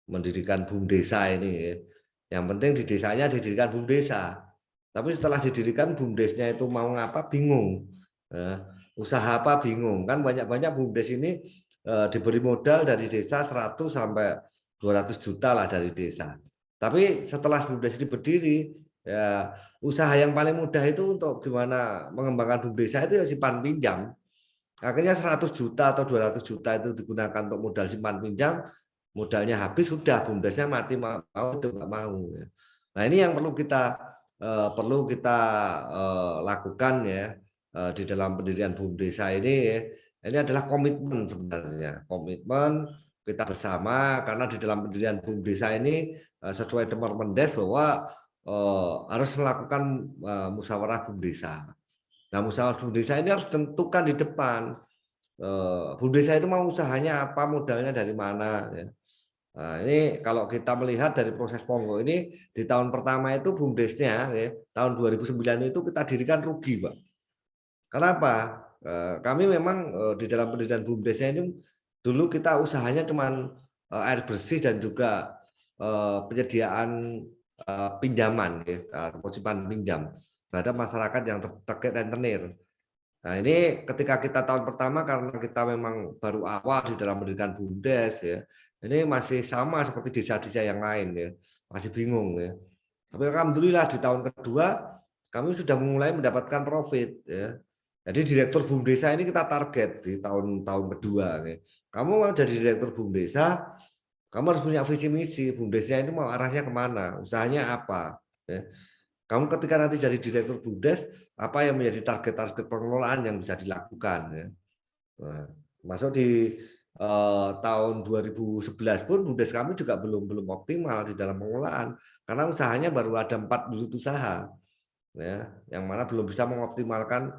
mendirikan BUMDesa ini ya. Yang penting di desanya didirikan BUMDesa. Tapi setelah didirikan BUMDesnya itu mau ngapa bingung. Usaha apa bingung. Kan banyak-banyak BUMDes ini diberi modal dari desa 100 sampai 200 juta lah dari desa. Tapi setelah BUMDes ini berdiri, ya usaha yang paling mudah itu untuk gimana mengembangkan BUMDesa itu ya simpan pinjam. Akhirnya 100 juta atau 200 juta itu digunakan untuk modal simpan pinjam, modalnya habis sudah BUMDesnya mati mau itu nggak mau. Nah ini yang perlu kita lakukan ya di dalam pendirian BUMDesa ini ya. Ini adalah komitmen sebenarnya, komitmen kita bersama karena di dalam pendirian BUMDesa ini sesuai dengan Permendes bahwa harus melakukan musyawarah BUMDesa. Nah, musyawarah BUMDesa ini harus tentukan di depan. BUMDesa itu mau usahanya apa, modalnya dari mana. Ya. Nah, ini kalau kita melihat dari proses Ponggok ini, di tahun pertama itu BUMDesnya, ya, tahun 2009 itu kita dirikan rugi, Pak. Kenapa? Kami memang di dalam pendirian BUMDesnya ini, dulu kita usahanya cuma air bersih dan juga penyediaan pinjaman, ya, simpan pinjam terhadap masyarakat yang terkait rentenir. Nah ini ketika kita tahun pertama karena kita memang baru awal di dalam mendirikan BUMDes ya, ini masih sama seperti desa-desa yang lain ya, masih bingung ya. Tapi alhamdulillah di tahun kedua kami sudah mulai mendapatkan profit ya. Jadi direktur BUMDesa ini kita target di tahun kedua. Ya. Kamu mau jadi direktur BUMDesa, kamu harus punya visi misi. BUMDesnya ini mau arahnya kemana, usahanya apa. Ya. Kamu ketika nanti jadi direktur BUMDes, apa yang menjadi target-target pengelolaan yang bisa dilakukan. Ya. Nah, masuk di tahun 2011 pun BUMDes kami juga belum optimal di dalam pengelolaan karena usahanya baru ada 4 unit usaha, ya, yang mana belum bisa mengoptimalkan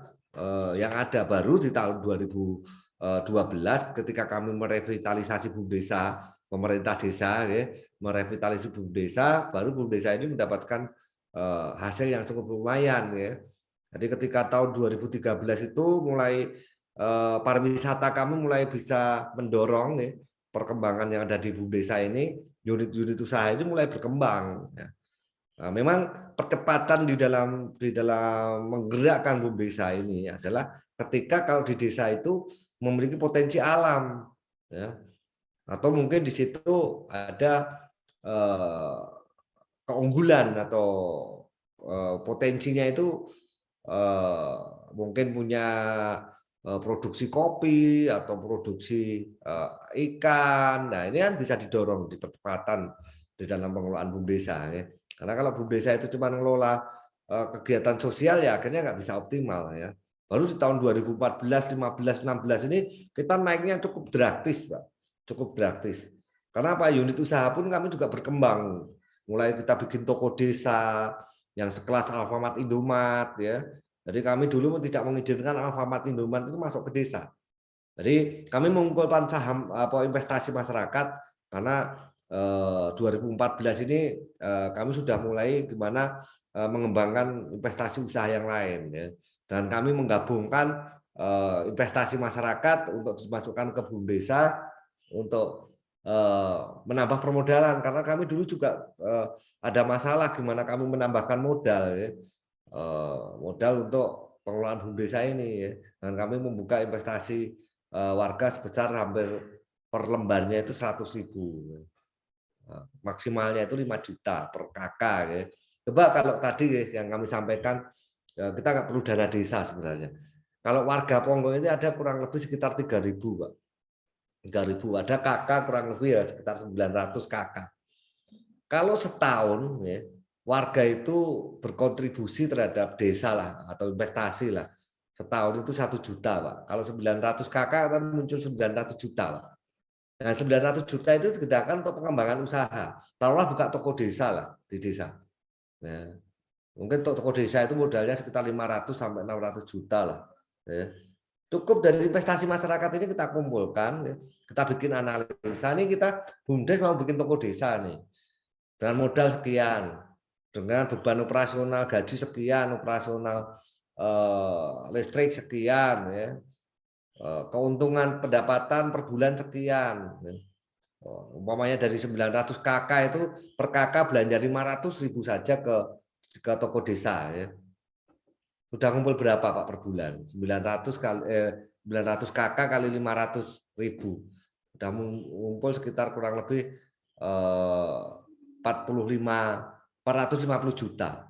yang ada. Baru di tahun 2012 ketika kami merevitalisasi BUMDesa, pemerintah desa, ya, merevitalisasi BUMDesa, baru BUMDesa ini mendapatkan hasil yang cukup lumayan ya. Jadi ketika tahun 2013 itu mulai pariwisata kami mulai bisa mendorong ya, perkembangan yang ada di BUMDesa ini, unit-unit usaha ini mulai berkembang. Ya. Nah, memang percepatan di dalam menggerakkan BUMDesa ini adalah ketika kalau di desa itu memiliki potensi alam, ya, atau mungkin di situ ada keunggulan atau potensinya itu mungkin punya produksi kopi atau produksi ikan. Nah ini kan bisa didorong di percepatan di dalam pengelolaan BUMDesa. Ya. Karena kalau BUMDesa itu cuma mengelola kegiatan sosial ya akhirnya nggak bisa optimal ya. Baru di tahun 2014, 15, 16 ini kita naiknya cukup drastis, Pak. Cukup drastis. Karena apa? Unit usaha pun kami juga berkembang. Mulai kita bikin toko desa yang sekelas Alfamart Indomaret ya. Jadi kami dulu tidak mengizinkan Alfamart Indomaret itu masuk ke desa. Jadi kami mengumpulkan saham investasi masyarakat karena 2014 ini kami sudah mulai gimana mengembangkan investasi usaha yang lain ya. Dan kami menggabungkan investasi masyarakat untuk dimasukkan ke BUMDesa untuk menambah permodalan, karena kami dulu juga ada masalah gimana kami menambahkan modal ya. Modal untuk pengelolaan BUMDESA ini ya. Dan kami membuka investasi warga sebesar hampir per lembarnya itu 100.000. Maksimalnya itu 5 juta per kakak ya. Coba kalau tadi ya, yang kami sampaikan, kita nggak perlu dana desa sebenarnya. Kalau warga Ponggok ini ada kurang lebih sekitar 3.000 Pak. 3.000, ada kakak kurang lebih ya sekitar 900 kakak. Kalau setahun ya, warga itu berkontribusi terhadap desa lah atau investasi lah. Setahun itu 1 juta Pak. Kalau 900 kakak kan muncul 900 juta Pak. Nah, 900 juta itu digunakan untuk pengembangan usaha. Taruhlah buka toko desa lah di desa. Nah, mungkin toko desa itu modalnya sekitar 500 sampai 600 juta lah. Ya. Cukup dari investasi masyarakat ini kita kumpulkan, ya. Kita bikin analisa. Ini kita BUMDES mau bikin toko desa nih. Dengan modal sekian, dengan beban operasional gaji sekian, operasional listrik sekian, ya. Keuntungan pendapatan per bulan sekian. Umpamanya dari 900 KK itu per KK belanja 500.000 saja ke toko desa ya. Sudah ngumpul berapa Pak per bulan? 900 KK kali 500.000. Sudah ngumpul sekitar kurang lebih 450 juta.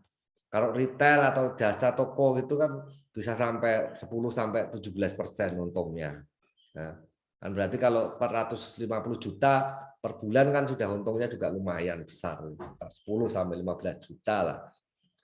Kalau retail atau jasa toko itu kan bisa sampai 10 sampai 17% untungnya. Nah, kan berarti kalau 450 juta per bulan kan sudah untungnya juga lumayan besar, 10 sampai 15 juta lah.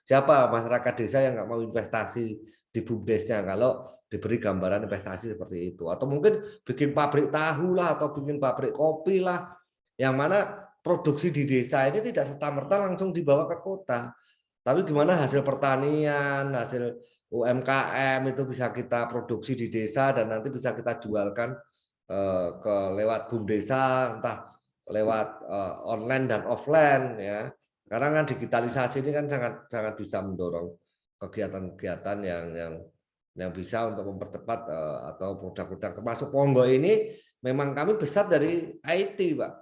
Siapa masyarakat desa yang nggak mau investasi di BUMDES-nya kalau diberi gambaran investasi seperti itu? Atau mungkin bikin pabrik tahu lah, atau bikin pabrik kopi lah, yang mana produksi di desa ini tidak serta-merta langsung dibawa ke kota. Tapi gimana hasil pertanian, hasil UMKM itu bisa kita produksi di desa dan nanti bisa kita jualkan ke lewat BUMDESA, entah lewat online dan offline ya. Karena kan digitalisasi ini kan sangat bisa mendorong kegiatan-kegiatan yang bisa untuk mempercepat atau produk-produk, termasuk Ponggok ini memang kami besar dari IT Pak,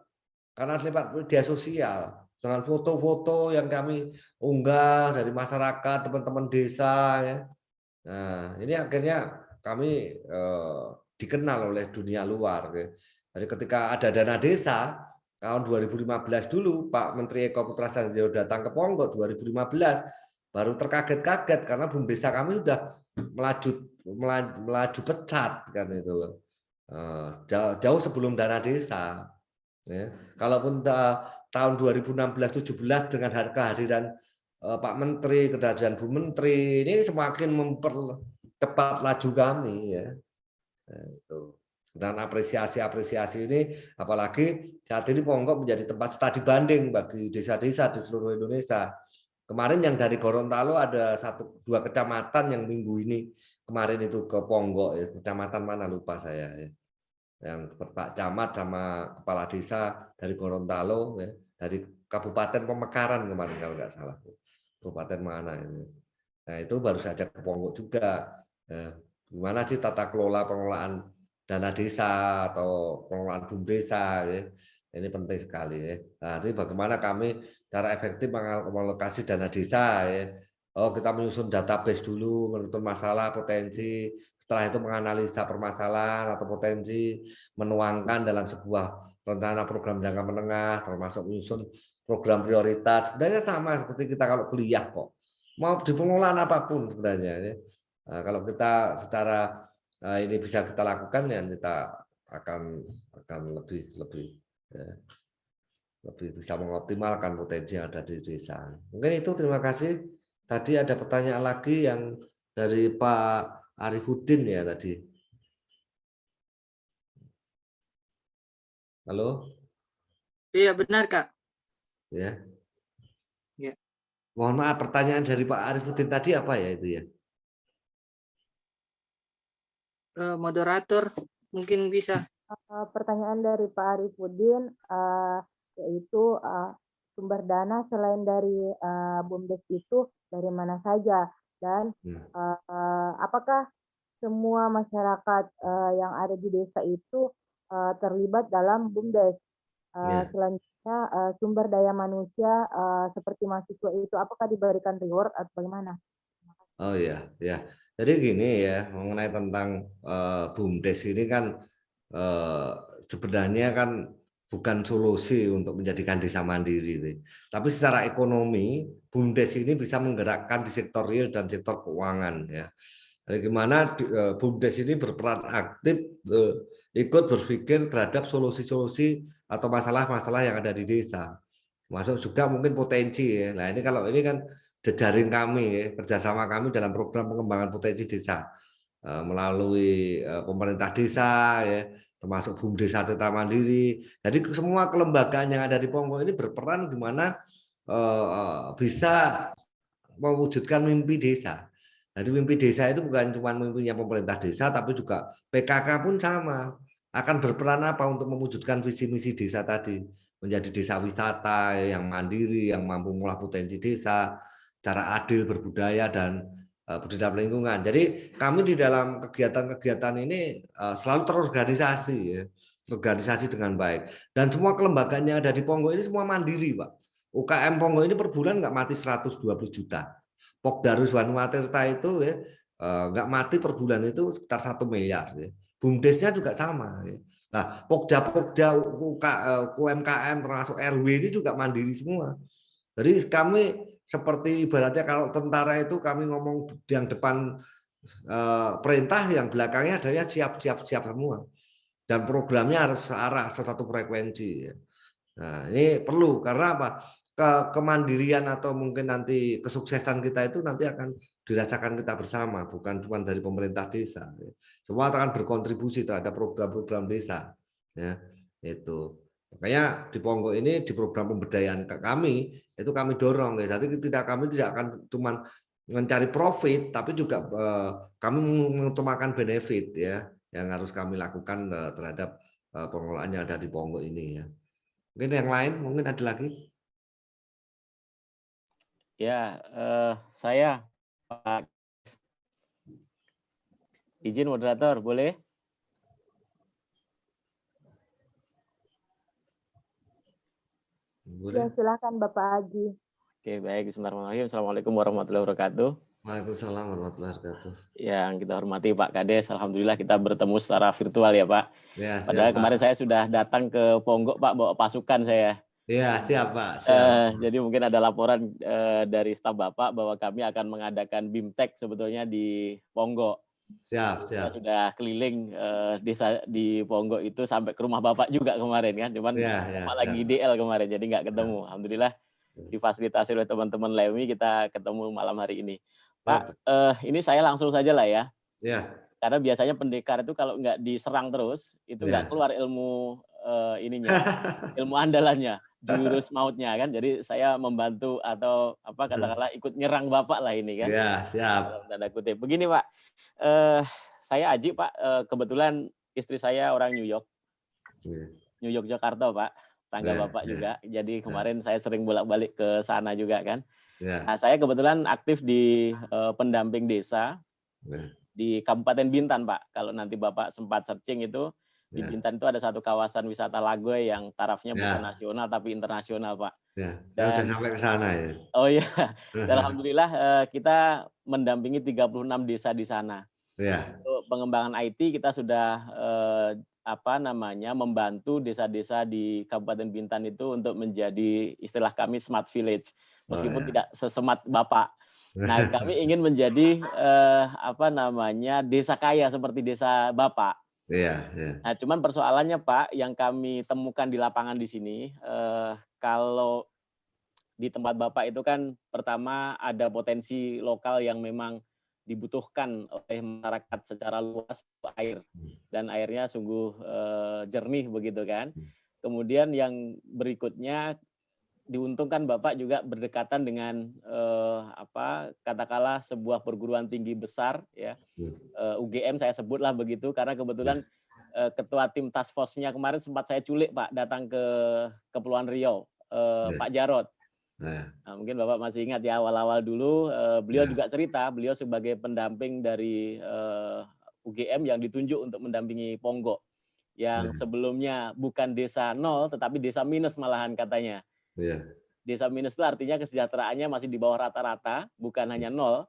karena lewat media sosial. Dengan foto-foto yang kami unggah dari masyarakat, teman-teman desa ya. Nah, ini akhirnya kami dikenal oleh dunia luar. Ya. Jadi ketika ada dana desa tahun 2015 dulu Pak Menteri Eko Putra Sardjo datang ke Ponggok 2015, baru terkaget-kaget karena BUMDESA kami sudah melaju pecat kan itu. Jauh sebelum dana desa. Ya. Kalaupun tahun 2016-17 dengan kehadiran Pak Menteri, kehadiran Bu Menteri ini semakin mempercepat laju kami ya. Dan apresiasi ini, apalagi saat ini Ponggok menjadi tempat studi banding bagi desa-desa di seluruh Indonesia. Kemarin yang dari Gorontalo ada 1-2 kecamatan yang minggu ini kemarin itu ke Ponggok ya. Kecamatan mana lupa saya ya. Yang Pak Camat sama kepala desa dari Gorontalo ya, dari Kabupaten Pemekaran kemarin kalau nggak salah, kabupaten mana ini. Nah itu baru saja ke Ponggok juga. Gimana sih tata kelola pengelolaan dana desa atau pengelolaan BUMDESA ya. Ini penting sekali ya. Nah, ini bagaimana kami cara efektif mengalokasi dana desa ya. Oh, kita menyusun database dulu, menentukan masalah, potensi, setelah itu menganalisa permasalahan atau potensi, menuangkan dalam sebuah rencana program jangka menengah, termasuk menyusun program prioritas. Sebenarnya sama seperti kita kalau kuliah kok. Mau di pengelolaan apapun sebenarnya. Ya. Nah, kalau kita secara ini bisa kita lakukan, ya kita akan lebih bisa mengoptimalkan potensi yang ada di desa. Mungkin itu, terima kasih. Tadi ada pertanyaan lagi yang dari Pak Arifuddin ya tadi. Halo? Iya benar Kak. Ya. Ya. Mohon maaf, pertanyaan dari Pak Arifuddin tadi apa ya itu ya? Moderator mungkin bisa. Pertanyaan dari Pak Arifuddin yaitu sumber dana selain dari BUMDES itu dari mana saja, dan apakah semua masyarakat yang ada di desa itu terlibat dalam BUMDES, Ya. Selanjutnya sumber daya manusia seperti mahasiswa itu apakah diberikan reward atau bagaimana? Oh ya, ya. Jadi gini ya, mengenai tentang BUMDes ini kan sebenarnya kan bukan solusi untuk menjadikan desa mandiri, tapi secara ekonomi BUMDes ini bisa menggerakkan di sektor real dan sektor keuangan ya. Jadi gimana BUMDes ini berperan aktif ikut berpikir terhadap solusi-solusi atau masalah-masalah yang ada di desa. Masuk juga mungkin potensi ya. Nah ini kalau ini kan jejaring kami ya, kerjasama kami dalam program pengembangan potensi desa melalui pemerintah desa ya, termasuk BUMDes Desa Mandiri. Jadi semua kelembagaan yang ada di Ponggok ini berperan di mana bisa mewujudkan mimpi desa. Jadi mimpi desa itu bukan cuma mimpinya pemerintah desa, tapi juga PKK pun sama. Akan berperan apa untuk mewujudkan visi misi desa tadi, menjadi desa wisata yang mandiri, yang mampu mengolah potensi desa, cara adil, berbudaya dan berdampak lingkungan. Jadi kami di dalam kegiatan-kegiatan ini selalu terorganisasi, ya, terorganisasi dengan baik. Dan semua kelembagaan yang ada di Ponggok ini semua mandiri, Pak. UKM Ponggok ini per bulan nggak mati 120 juta. Pokdarus Wanuatirta itu ya nggak mati per bulan itu sekitar 1 miliar. Ya. BUMDesnya juga sama. Ya. Nah, Pokja UMKM termasuk RW ini juga mandiri semua. Jadi kami seperti ibaratnya kalau tentara itu kami ngomong yang depan perintah, yang belakangnya adalah siap semua. Dan programnya harus searah, satu frekuensi. Ya. Nah, ini perlu karena apa? Kemandirian atau mungkin nanti kesuksesan kita itu nanti akan dirasakan kita bersama, bukan cuma dari pemerintah desa. Semua akan berkontribusi terhadap program-program desa. Ya, itu. Makanya di Ponggok ini di program pemberdayaan kami itu kami dorong. Ya. Jadi kami tidak akan cuma mencari profit, tapi juga kami mengutamakan benefit ya yang harus kami lakukan terhadap pengelolaan yang ada di Ponggok ini ya. Mungkin yang lain, mungkin ada lagi. Ya, saya Pak. Izin moderator, boleh? Boleh. Ya, silakan Bapak Haji. Oke, baik. Bismillahirrahmanirrahim. Assalamualaikum warahmatullahi wabarakatuh. Waalaikumsalam warahmatullahi wabarakatuh. Yang kita hormati Pak Kades, alhamdulillah kita bertemu secara virtual ya Pak. Ya, Padahal siap, kemarin Pak. saya sudah datang ke Ponggok Pak, bawa pasukan saya. Ya, siap Pak. Siap. Jadi mungkin ada laporan dari staf Bapak bahwa kami akan mengadakan BIMTEK sebetulnya di Ponggok. Siap. Saya sudah keliling desa di Ponggok itu sampai ke rumah Bapak juga kemarin kan, cuman Bapak lagi DL kemarin jadi nggak ketemu. Alhamdulillah difasilitasi oleh teman-teman LEMI kita ketemu malam hari ini. Pak, ini saya langsung saja lah ya. Ya. Karena biasanya pendekar itu kalau nggak diserang terus itu nggak keluar ilmu ilmu andalannya, jurus mautnya kan. Jadi saya membantu atau apa katakanlah ikut nyerang Bapak lah ini kan. Ya, siap. Dalam tanda kutip. Begini Pak, saya Aji Pak, kebetulan istri saya orang New York, New York Jakarta Pak, tangga Bapak juga. Jadi kemarin saya sering bolak-balik ke sana juga kan. Nah, saya kebetulan aktif di pendamping desa di Kabupaten Bintan Pak. Kalau nanti Bapak sempat searching itu di Bintan itu ada satu kawasan wisata Lagoy yang tarafnya bukan nasional tapi internasional Pak. Ya, saya sudah sampai ke sana ya. Oh iya, alhamdulillah kita mendampingi 36 desa di sana. Ya. Untuk pengembangan IT kita sudah membantu desa-desa di Kabupaten Bintan itu untuk menjadi istilah kami smart village, meskipun tidak sesmart Bapak. Nah, kami ingin menjadi desa kaya seperti desa Bapak. Iya. Nah, cuman persoalannya Pak, yang kami temukan di lapangan di sini, kalau di tempat Bapak itu kan pertama ada potensi lokal yang memang dibutuhkan oleh masyarakat secara luas air, dan airnya sungguh jernih begitu kan. Kemudian yang berikutnya diuntungkan Bapak juga berdekatan dengan katakanlah sebuah perguruan tinggi besar ya, UGM saya sebutlah begitu, karena kebetulan ketua tim task force-nya kemarin sempat saya culik Pak, datang ke Kepulauan Riau, Pak Jarod. Nah, mungkin Bapak masih ingat ya, awal-awal dulu beliau juga cerita, beliau sebagai pendamping dari UGM yang ditunjuk untuk mendampingi Ponggok. yang sebelumnya bukan desa 0 tetapi desa minus malahan katanya. Desa minus itu artinya kesejahteraannya masih di bawah rata-rata, bukan hanya 0.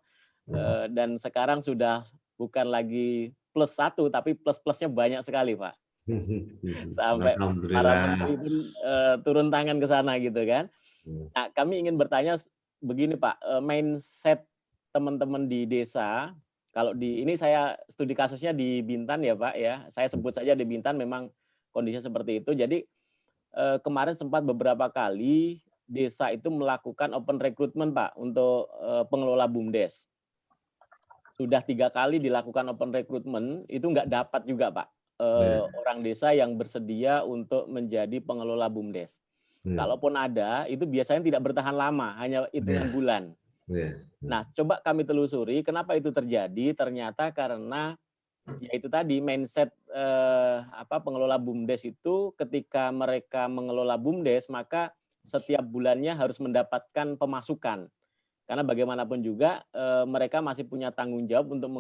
Dan sekarang sudah bukan lagi plus 1 tapi plus-plusnya banyak sekali, Pak. Sampai para menteri pun turun tangan ke sana gitu kan. Nah, kami ingin bertanya begini, Pak, mindset teman-teman di desa, kalau ini saya studi kasusnya di Bintan ya, Pak ya. Saya sebut saja di Bintan memang kondisinya seperti itu. Jadi kemarin sempat beberapa kali desa itu melakukan open recruitment, Pak, untuk pengelola BUMDes. Sudah 3 kali dilakukan open recruitment, itu nggak dapat juga, Pak, orang desa yang bersedia untuk menjadi pengelola BUMDes. Kalaupun ada, itu biasanya tidak bertahan lama, hanya hitungan bulan. Nah, coba kami telusuri kenapa itu terjadi. Ternyata karena yaitu tadi mindset pengelola BUMDes itu ketika mereka mengelola BUMDes maka setiap bulannya harus mendapatkan pemasukan. Karena bagaimanapun juga mereka masih punya tanggung jawab untuk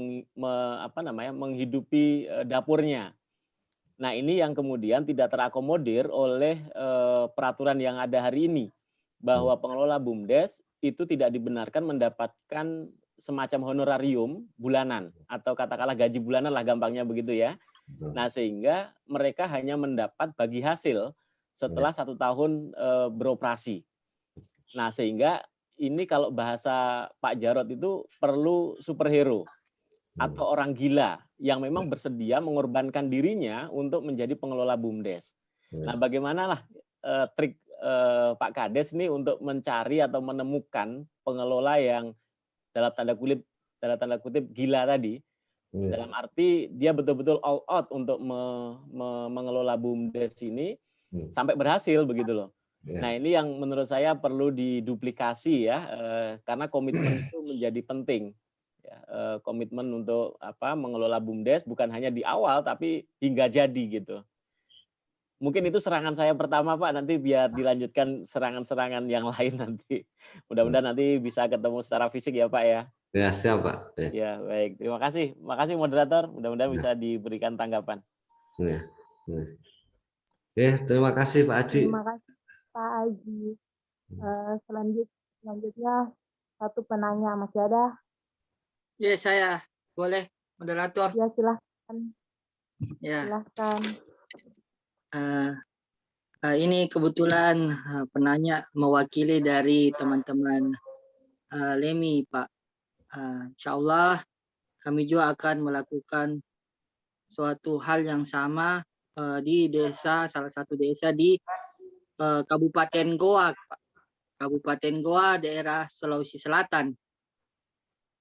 menghidupi dapurnya. Nah, ini yang kemudian tidak terakomodir oleh peraturan yang ada hari ini, bahwa pengelola BUMDes itu tidak dibenarkan mendapatkan semacam honorarium bulanan atau katakanlah gaji bulanan lah gampangnya begitu ya. Nah, sehingga mereka hanya mendapat bagi hasil setelah 1 tahun beroperasi. Nah, sehingga ini kalau bahasa Pak Jarod itu perlu superhero atau orang gila yang memang bersedia mengorbankan dirinya untuk menjadi pengelola BUMDes. Nah, bagaimanalah trik Pak Kades ini untuk mencari atau menemukan pengelola yang dalam tanda kutip gila tadi, dalam arti dia betul-betul all out untuk mengelola BUMDes ini sampai berhasil begitu loh. Nah, ini yang menurut saya perlu diduplikasi ya, karena komitmen itu menjadi penting. Komitmen untuk mengelola BUMDes bukan hanya di awal tapi hingga jadi gitu. Mungkin itu serangan saya pertama, Pak, nanti biar dilanjutkan serangan-serangan yang lain nanti. Mudah-mudahan nanti bisa ketemu secara fisik ya, Pak ya. Ya, siap, Pak. Ya, baik. Terima kasih. Makasih moderator. Mudah-mudahan bisa diberikan tanggapan. Terima kasih Pak Aji. Terima kasih Pak Aji. Selanjutnya satu penanya masih ada? Ya, saya boleh moderator. Ya, silahkan. Ya. Silahkan. Ini kebetulan penanya mewakili dari teman-teman LEMI, Pak. Insya Allah kami juga akan melakukan suatu hal yang sama di desa, salah satu desa di Kabupaten Goa, Pak. Kabupaten Goa, daerah Sulawesi Selatan.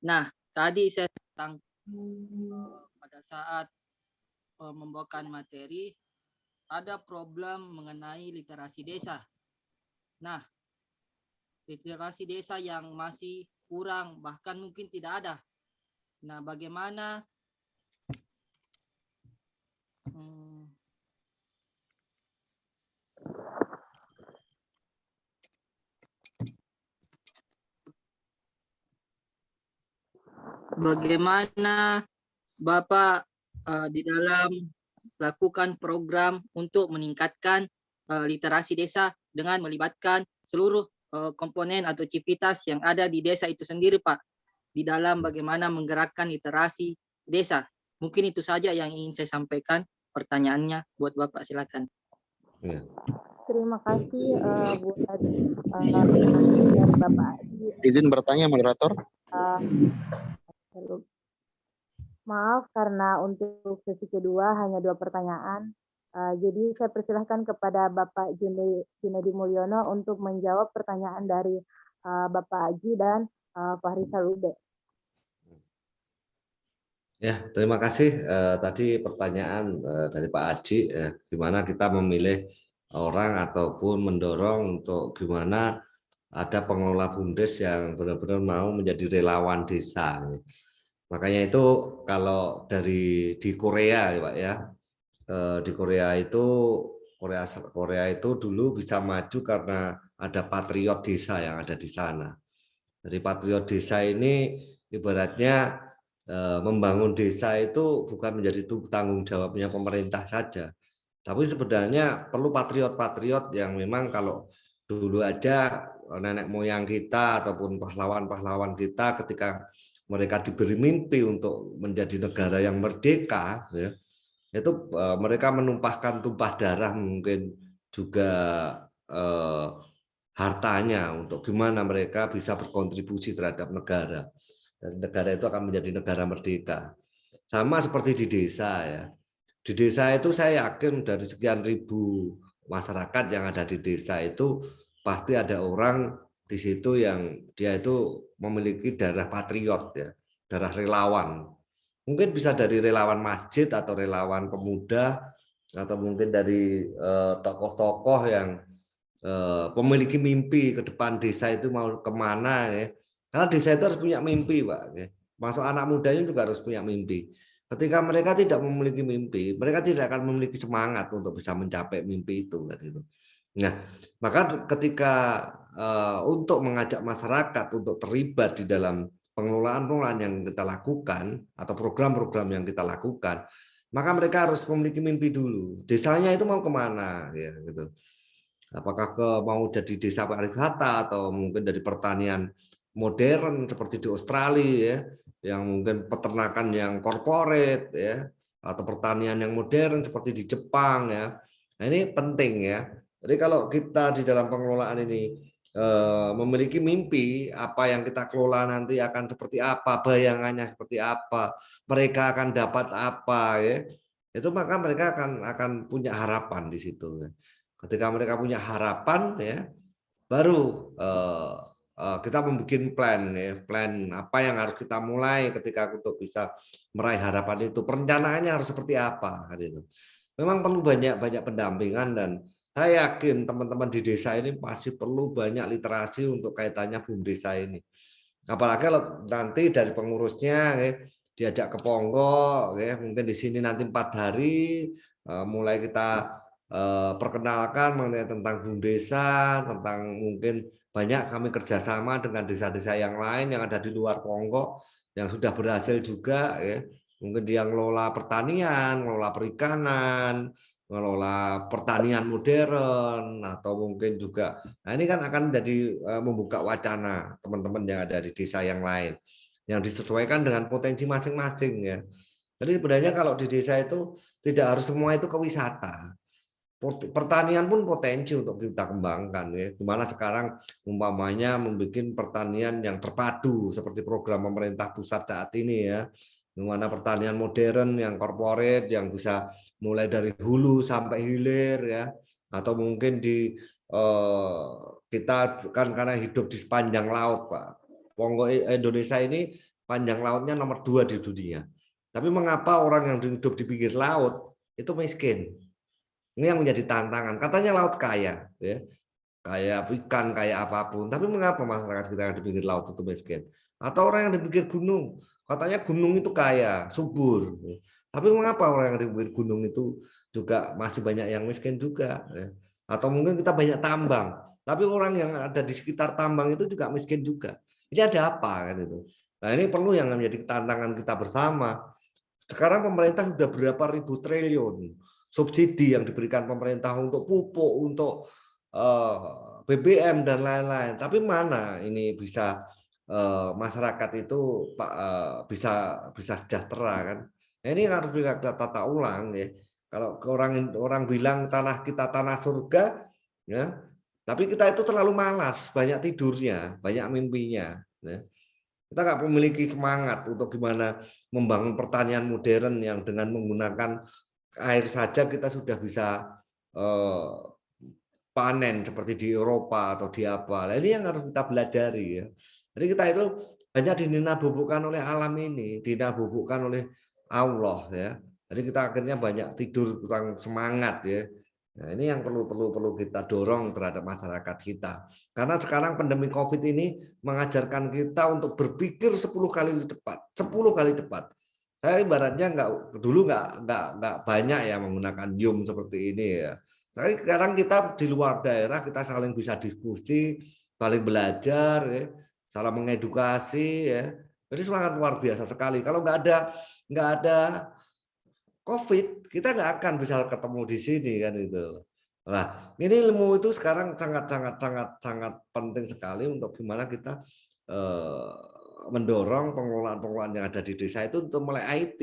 Nah, tadi saya pada saat membawakan materi ada problem mengenai literasi desa. Nah, literasi desa yang masih kurang, bahkan mungkin tidak ada. Nah, bagaimana Bapak di dalam melakukan program untuk meningkatkan literasi desa dengan melibatkan seluruh komponen atau civitas yang ada di desa itu sendiri, Pak, di dalam bagaimana menggerakkan literasi desa. Mungkin itu saja yang ingin saya sampaikan. Pertanyaannya buat Bapak, silakan. Terima kasih Bu Adi. Bapak Adi. Izin bertanya moderator. Maaf karena untuk sesi kedua hanya 2 pertanyaan. Jadi saya persilahkan kepada Bapak Junedi Mulyono untuk menjawab pertanyaan dari Bapak Aji dan Fahri Salube. Ya, terima kasih. Tadi pertanyaan dari Pak Aji, gimana kita memilih orang ataupun mendorong untuk gimana ada pengelola BUMDes yang benar-benar mau menjadi relawan desa. Makanya itu kalau di Korea ya Pak ya, di Korea itu dulu bisa maju karena ada patriot desa yang ada di sana. Jadi patriot desa ini ibaratnya membangun desa itu bukan menjadi tanggung jawabnya pemerintah saja, Tapi sebenarnya perlu patriot-patriot yang memang kalau dulu aja nenek moyang kita ataupun pahlawan-pahlawan kita ketika mereka diberi mimpi untuk menjadi negara yang merdeka, ya, itu mereka menumpahkan tumpah darah, mungkin juga hartanya untuk gimana mereka bisa berkontribusi terhadap negara. Dan negara itu akan menjadi negara merdeka. Sama seperti di desa ya. Di desa itu saya yakin dari sekian ribu masyarakat yang ada di desa itu pasti ada orang di situ yang dia itu memiliki darah patriot ya, darah relawan. Mungkin bisa dari relawan masjid atau relawan pemuda atau mungkin dari tokoh-tokoh yang memiliki mimpi ke depan desa itu mau kemana ya. Karena desa itu harus punya mimpi, Pak. Ya. Masuk anak mudanya juga harus punya mimpi. Ketika mereka tidak memiliki mimpi, mereka tidak akan memiliki semangat untuk bisa mencapai mimpi itu. Nah, maka ketika untuk mengajak masyarakat untuk terlibat di dalam pengelolaan yang kita lakukan atau program-program yang kita lakukan, maka mereka harus memiliki mimpi dulu. Desanya itu mau kemana, ya gitu. Apakah mau jadi desa pariwisata atau mungkin dari pertanian modern seperti di Australia ya, yang mungkin peternakan yang corporate ya, atau pertanian yang modern seperti di Jepang ya. Nah, ini penting ya. Jadi kalau kita di dalam pengelolaan ini memiliki mimpi apa yang kita kelola nanti akan seperti apa, bayangannya seperti apa, mereka akan dapat apa ya. Itu maka mereka akan punya harapan di situ. Ketika mereka punya harapan ya, baru kita membuat plan ya, plan apa yang harus kita mulai ketika untuk bisa meraih harapan itu. Perencanaannya harus seperti apa gitu. Memang perlu banyak pendampingan dan saya yakin teman-teman di desa ini masih perlu banyak literasi untuk kaitannya BUM desa ini. Apalagi kalau nanti dari pengurusnya ya, diajak ke Ponggok ya, mungkin di sini nanti 4 hari mulai kita perkenalkan mengenai tentang BUM desa, tentang mungkin banyak kami kerjasama dengan desa-desa yang lain yang ada di luar Ponggok yang sudah berhasil juga ya. Mungkin dia ngelola pertanian, ngelola perikanan, ngelola pertanian modern, atau mungkin juga, nah ini kan akan jadi membuka wacana teman-teman yang ada di desa yang lain, yang disesuaikan dengan potensi masing-masing ya. Jadi sebenarnya kalau di desa itu tidak harus semua itu ke wisata. Pertanian pun potensi untuk kita kembangkan ya. Dimana sekarang umpamanya membuat pertanian yang terpadu seperti program pemerintah pusat saat ini ya. Dimana pertanian modern yang corporate yang bisa mulai dari hulu sampai hilir ya, atau mungkin di kita kan karena hidup di sepanjang laut Pak. Ponggok Indonesia ini panjang lautnya nomor 2 di dunia. Tapi mengapa orang yang hidup di pinggir laut itu miskin? Ini yang menjadi tantangan. Katanya laut kaya, ya, kayak ikan, kayak apapun. Tapi mengapa masyarakat kita yang di pinggir laut itu miskin? Atau orang yang di pinggir gunung, katanya gunung itu kaya, subur. Tapi mengapa orang yang di pinggir gunung itu juga masih banyak yang miskin juga? Ya? Atau mungkin kita banyak tambang, tapi orang yang ada di sekitar tambang itu juga miskin juga. Ini ada apa kan itu? Nah ini perlu yang menjadi tantangan kita bersama. Sekarang pemerintah sudah berapa ribu triliun subsidi yang diberikan pemerintah untuk pupuk, untuk BBM dan lain-lain. Tapi mana ini bisa masyarakat itu bisa sejahtera kan? Nah, ini harus kita tata ulang ya. Kalau orang bilang tanah kita tanah surga, ya, tapi kita itu terlalu malas, banyak tidurnya, banyak mimpinya. Ya. Kita nggak memiliki semangat untuk gimana membangun pertanian modern yang dengan menggunakan air saja kita sudah bisa panen seperti di Eropa atau di apa. Nah, ini yang harus kita pelajari ya. Jadi kita itu banyak dinabubukkan oleh alam ini, dinabubukkan oleh Allah ya. Jadi kita akhirnya banyak tidur, kurang semangat ya. Nah, ini yang perlu kita dorong terhadap masyarakat kita. Karena sekarang pandemi Covid ini mengajarkan kita untuk berpikir 10 kali tepat, 10 kali tepat. Saya ibaratnya dulu nggak banyak ya menggunakan Zoom seperti ini ya. Tapi sekarang kita di luar daerah kita saling bisa diskusi, saling belajar, ya, saling mengedukasi ya. Jadi sangat luar biasa sekali. Kalau nggak ada COVID, kita nggak akan bisa ketemu di sini kan itu. Nah, ini ilmu itu sekarang sangat penting sekali untuk gimana kita mendorong pengelolaan yang ada di desa itu untuk mulai IT,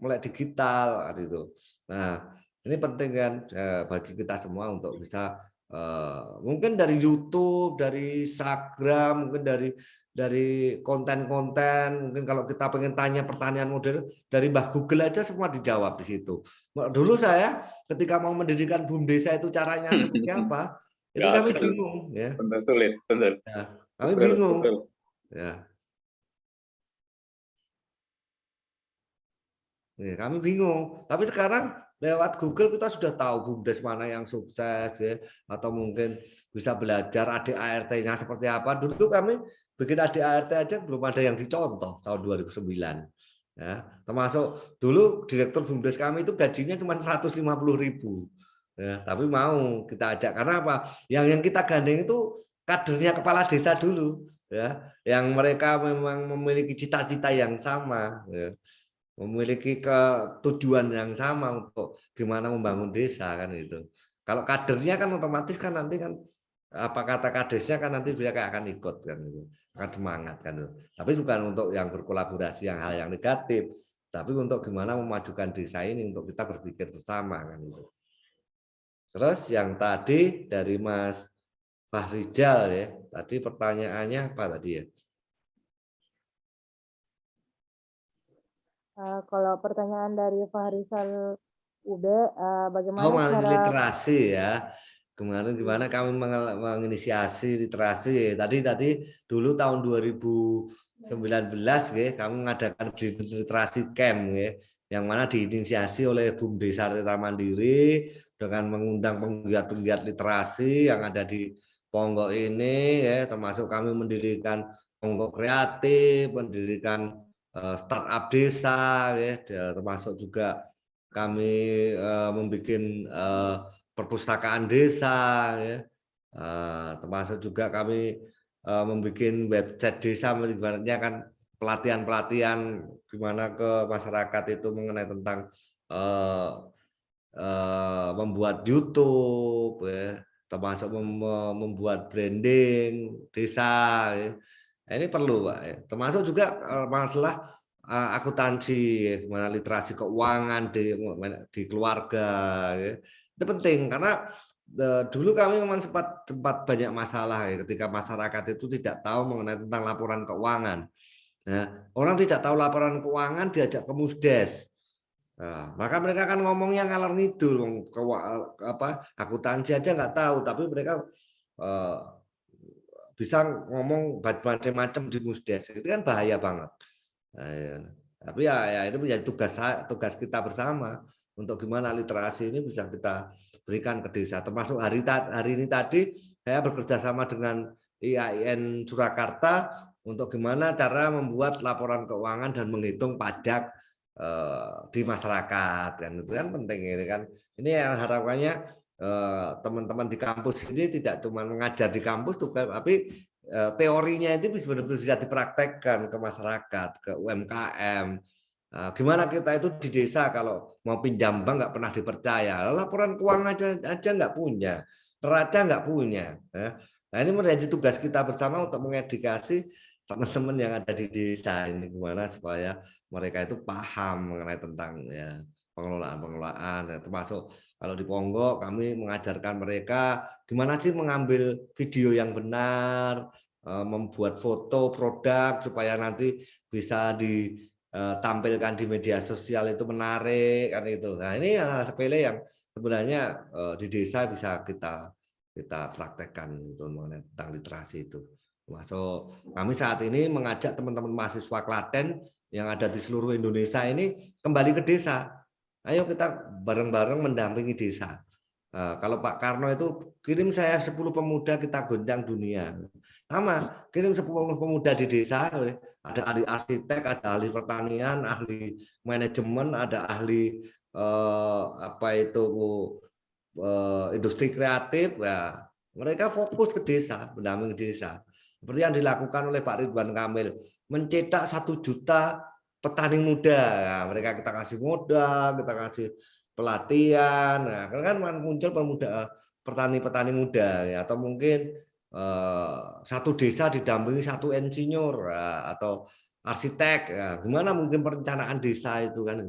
mulai digital kan itu. Nah, ini penting kan bagi kita semua untuk bisa mungkin dari YouTube, dari Instagram, mungkin dari konten-konten, mungkin kalau kita pengen tanya pertanyaan model dari Mbah Google aja semua dijawab di situ. Dulu saya ketika mau mendirikan BUM Desa itu caranya seperti apa, itu kami bingung ya. Benar, sulit, benar. Ya, kami bingung. Betul. Ya. Nih, kami bingung. Tapi sekarang lewat Google kita sudah tahu BUMDes mana yang sukses ya, atau mungkin bisa belajar ADART-nya seperti apa. Dulu kami bikin ADART aja belum ada yang dicontoh tahun 2009. Ya, termasuk dulu direktur BUMDes kami itu gajinya cuma 150.000. Ya, tapi mau kita ajak karena apa? Yang kita gandeng itu kadernya kepala desa dulu, ya, yang mereka memang memiliki cita-cita yang sama. Ya, memiliki tujuan yang sama untuk gimana membangun desa kan itu. Kalau kadernya kan otomatis kan nanti kan apa kata kadernya kan nanti dia akan ikut kan itu, akan semangat kan itu. Tapi bukan untuk yang berkolaborasi yang hal yang negatif, tapi untuk gimana memajukan desa ini untuk kita berpikir bersama kan itu. Terus yang tadi dari Mas Fahrizal ya, tadi pertanyaannya apa tadi ya? Kalau pertanyaan dari Fahrizal UB, bagaimana masalah cara literasi ya. Kemarin gimana kami menginisiasi literasi. Tadi dulu tahun 2019 ya, kami mengadakan literasi camp ya, yang mana diinisiasi oleh BUM Desa Desa Mandiri dengan mengundang penggiat-penggiat literasi yang ada di Ponggok ini ya, termasuk kami mendirikan Ponggok Kreatif, mendirikan startup desa ya, termasuk juga kami membuat perpustakaan desa ya, termasuk juga kami membuat website desa, ibaratnya kan pelatihan gimana ke masyarakat itu mengenai tentang membuat YouTube ya, termasuk membuat branding desa ya. Ini perlu Pak ya. Termasuk juga masalah akuntansi, gimana literasi keuangan di keluarga ya. Itu penting karena dulu kami memang sempat banyak masalah ya, ketika masyarakat itu tidak tahu mengenai tentang laporan keuangan. Nah, orang tidak tahu laporan keuangan diajak ke Musdes. Nah, maka mereka kan ngomongnya ngalor ngidul, akuntansi aja nggak tahu, tapi mereka bisa ngomong macam-macam di Musdes. Itu kan bahaya banget. Nah, ya. Tapi ya itu menjadi tugas kita bersama untuk gimana literasi ini bisa kita berikan ke desa. Termasuk hari ini tadi saya bekerja sama dengan IAIN Surakarta untuk gimana cara membuat laporan keuangan dan menghitung pajak di masyarakat kan, itu kan penting ini kan. Ini yang harapannya teman-teman di kampus ini tidak cuma mengajar di kampus tapi teorinya itu bisa dipraktekkan ke masyarakat, ke UMKM. Gimana kita itu di desa kalau mau pinjam bank nggak pernah dipercaya, laporan keuangan aja nggak punya, neraca nggak punya. Nah ini menjadi tugas kita bersama untuk mengedukasi teman-teman yang ada di desa ini gimana supaya mereka itu paham mengenai tentang ya pengelolaan ya, termasuk kalau di Ponggok kami mengajarkan mereka gimana sih mengambil video yang benar, membuat foto produk supaya nanti bisa ditampilkan di media sosial itu menarik kan itu. Nah ini hal sepele yang sebenarnya di desa bisa kita praktekkan itu mengenai tentang literasi itu. Masuk kami saat ini mengajak teman-teman mahasiswa Klaten yang ada di seluruh Indonesia ini kembali ke desa. Ayo kita bareng-bareng mendampingi desa. Kalau Pak Karno itu kirim saya 10 pemuda kita goncang dunia. Sama, kirim 10 pemuda di desa, ada ahli arsitek, ada ahli pertanian, ahli manajemen, ada ahli industri kreatif ya. Mereka fokus ke desa, mendampingi desa. Seperti yang dilakukan oleh Pak Ridwan Kamil, mencetak 1 juta petani muda. Nah, mereka kita kasih modal, kita kasih pelatihan. Nah, kan muncul petani-petani muda ya, atau mungkin satu desa didampingi satu insinyur atau arsitek. Ya, gimana mungkin perencanaan desa itu kan?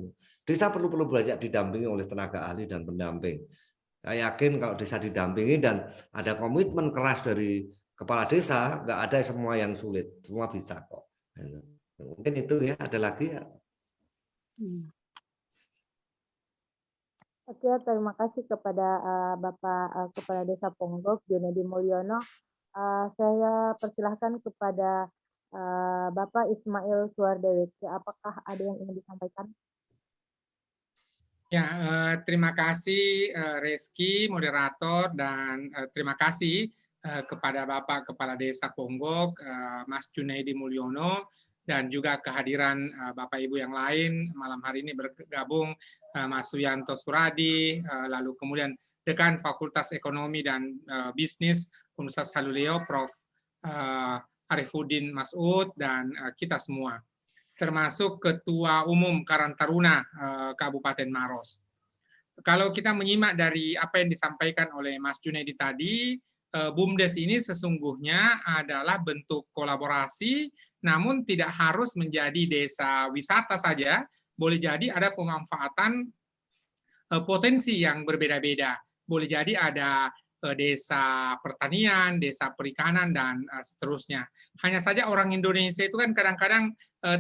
Desa perlu banyak didampingi oleh tenaga ahli dan pendamping. Saya yakin kalau desa didampingi dan ada komitmen keras dari kepala desa, nggak ada semua yang sulit, semua bisa kok. Mungkin itu ya, ada lagi ya. Oke, terima kasih kepada Bapak Kepala Desa Ponggok, Junedi Mulyono. Saya persilahkan kepada Bapak Ismail Suardeweke. Apakah ada yang ingin disampaikan? Ya, terima kasih Reski, moderator, dan terima kasih kepada Bapak Kepala Desa Ponggok, Mas Junedi Mulyono, dan juga kehadiran Bapak Ibu yang lain malam hari ini bergabung, Mas Suyanto Suradi, lalu kemudian Dekan Fakultas Ekonomi dan Bisnis Universitas Haluleo, Prof. Arifuddin Masud, dan kita semua, termasuk Ketua Umum Karang Taruna Kabupaten Maros. Kalau kita menyimak dari apa yang disampaikan oleh Mas Junedi tadi, BUMDes ini sesungguhnya adalah bentuk kolaborasi, namun tidak harus menjadi desa wisata saja, boleh jadi ada pemanfaatan potensi yang berbeda-beda. Boleh jadi ada desa pertanian, desa perikanan, dan seterusnya. Hanya saja orang Indonesia itu kan kadang-kadang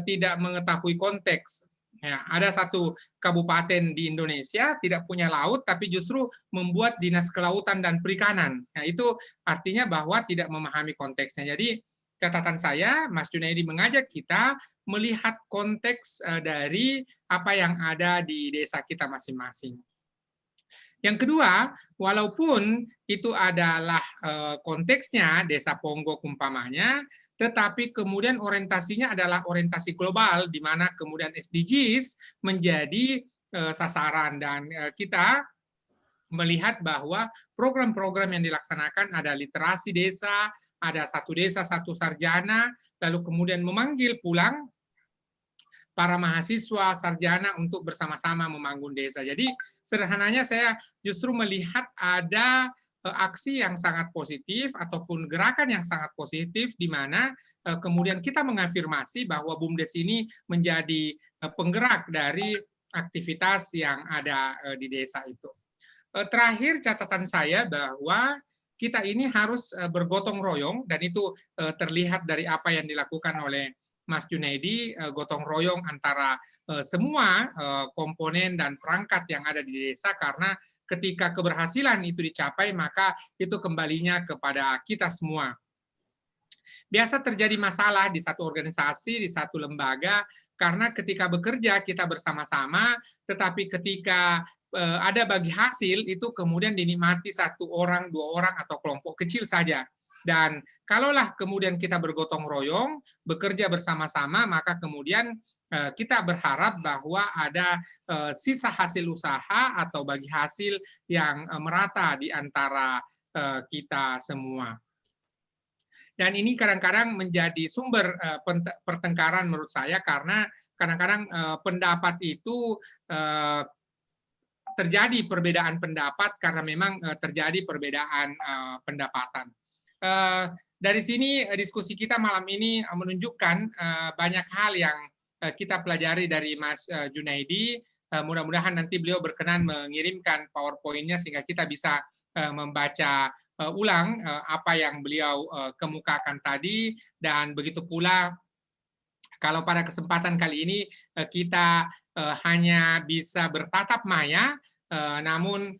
tidak mengetahui konteks. Ya, ada satu kabupaten di Indonesia tidak punya laut, tapi justru membuat dinas kelautan dan perikanan. Nah, itu artinya bahwa tidak memahami konteksnya. Jadi catatan saya, Mas Junedi mengajak kita melihat konteks dari apa yang ada di desa kita masing-masing. Yang kedua, walaupun itu adalah konteksnya desa Ponggok umpamanya, tetapi kemudian orientasinya adalah orientasi global, di mana kemudian SDGs menjadi sasaran, dan kita melihat bahwa program-program yang dilaksanakan ada literasi desa, ada satu desa satu sarjana, lalu kemudian memanggil pulang para mahasiswa sarjana untuk bersama-sama membangun desa. Jadi sederhananya saya justru melihat ada aksi yang sangat positif ataupun gerakan yang sangat positif, di mana kemudian kita mengafirmasi bahwa BUMDes ini menjadi penggerak dari aktivitas yang ada di desa itu. Terakhir catatan saya bahwa kita ini harus bergotong royong, dan itu terlihat dari apa yang dilakukan oleh Mas Junedi, gotong royong antara semua komponen dan perangkat yang ada di desa, karena ketika keberhasilan itu dicapai, maka itu kembalinya kepada kita semua. Biasa terjadi masalah di satu organisasi, di satu lembaga, karena ketika bekerja kita bersama-sama, tetapi ketika ada bagi hasil, itu kemudian dinikmati satu orang, dua orang, atau kelompok kecil saja. Dan kalaulah kemudian kita bergotong royong, bekerja bersama-sama, maka kemudian kita berharap bahwa ada sisa hasil usaha atau bagi hasil yang merata di antara kita semua. Dan ini kadang-kadang menjadi sumber pertengkaran menurut saya, karena kadang-kadang pendapat itu terjadi perbedaan pendapat karena memang terjadi perbedaan pendapatan. Dari sini diskusi kita malam ini menunjukkan banyak hal yang kita pelajari dari Mas Junedi. Mudah-mudahan nanti beliau berkenan mengirimkan PowerPoint-nya sehingga kita bisa membaca ulang apa yang beliau kemukakan tadi, dan begitu pula kalau pada kesempatan kali ini kita hanya bisa bertatap maya, namun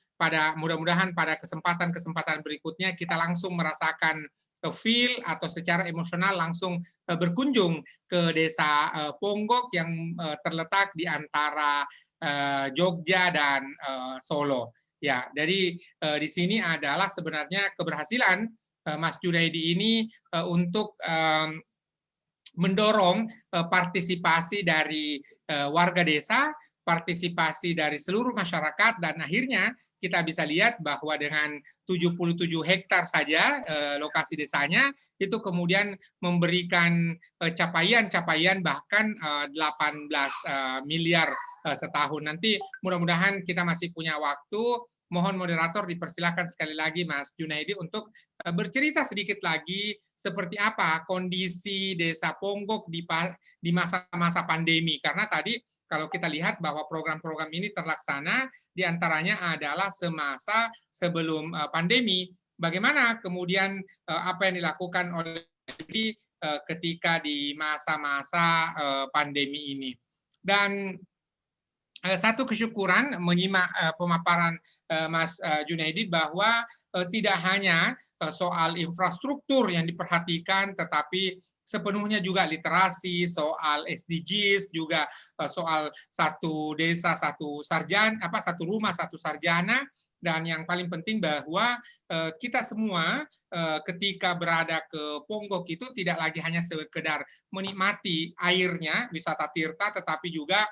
mudah-mudahan pada kesempatan-kesempatan berikutnya kita langsung merasakan feel atau secara emosional langsung berkunjung ke desa Ponggok yang terletak di antara Jogja dan Solo. Ya, jadi di sini adalah sebenarnya keberhasilan Mas Junedi ini untuk mendorong partisipasi dari warga desa, partisipasi dari seluruh masyarakat, dan akhirnya kita bisa lihat bahwa dengan 77 hektar saja lokasi desanya itu kemudian memberikan capaian-capaian bahkan 18 miliar setahun. Nanti mudah-mudahan kita masih punya waktu. Mohon moderator dipersilakan sekali lagi Mas Junaidi untuk bercerita sedikit lagi seperti apa kondisi Desa Ponggok di masa-masa pandemi. Karena tadi kalau kita lihat bahwa program-program ini terlaksana diantaranya adalah semasa sebelum pandemi. Bagaimana kemudian apa yang dilakukan oleh ketika di masa-masa pandemi ini. Dan satu kesyukuran menyimak pemaparan Mas Junaidi bahwa tidak hanya soal infrastruktur yang diperhatikan, tetapi sepenuhnya juga literasi, soal SDGs, juga soal satu desa satu sarjana, satu rumah satu sarjana, dan yang paling penting bahwa kita semua ketika berada ke Ponggok itu tidak lagi hanya sekedar menikmati airnya, wisata tirta, tetapi juga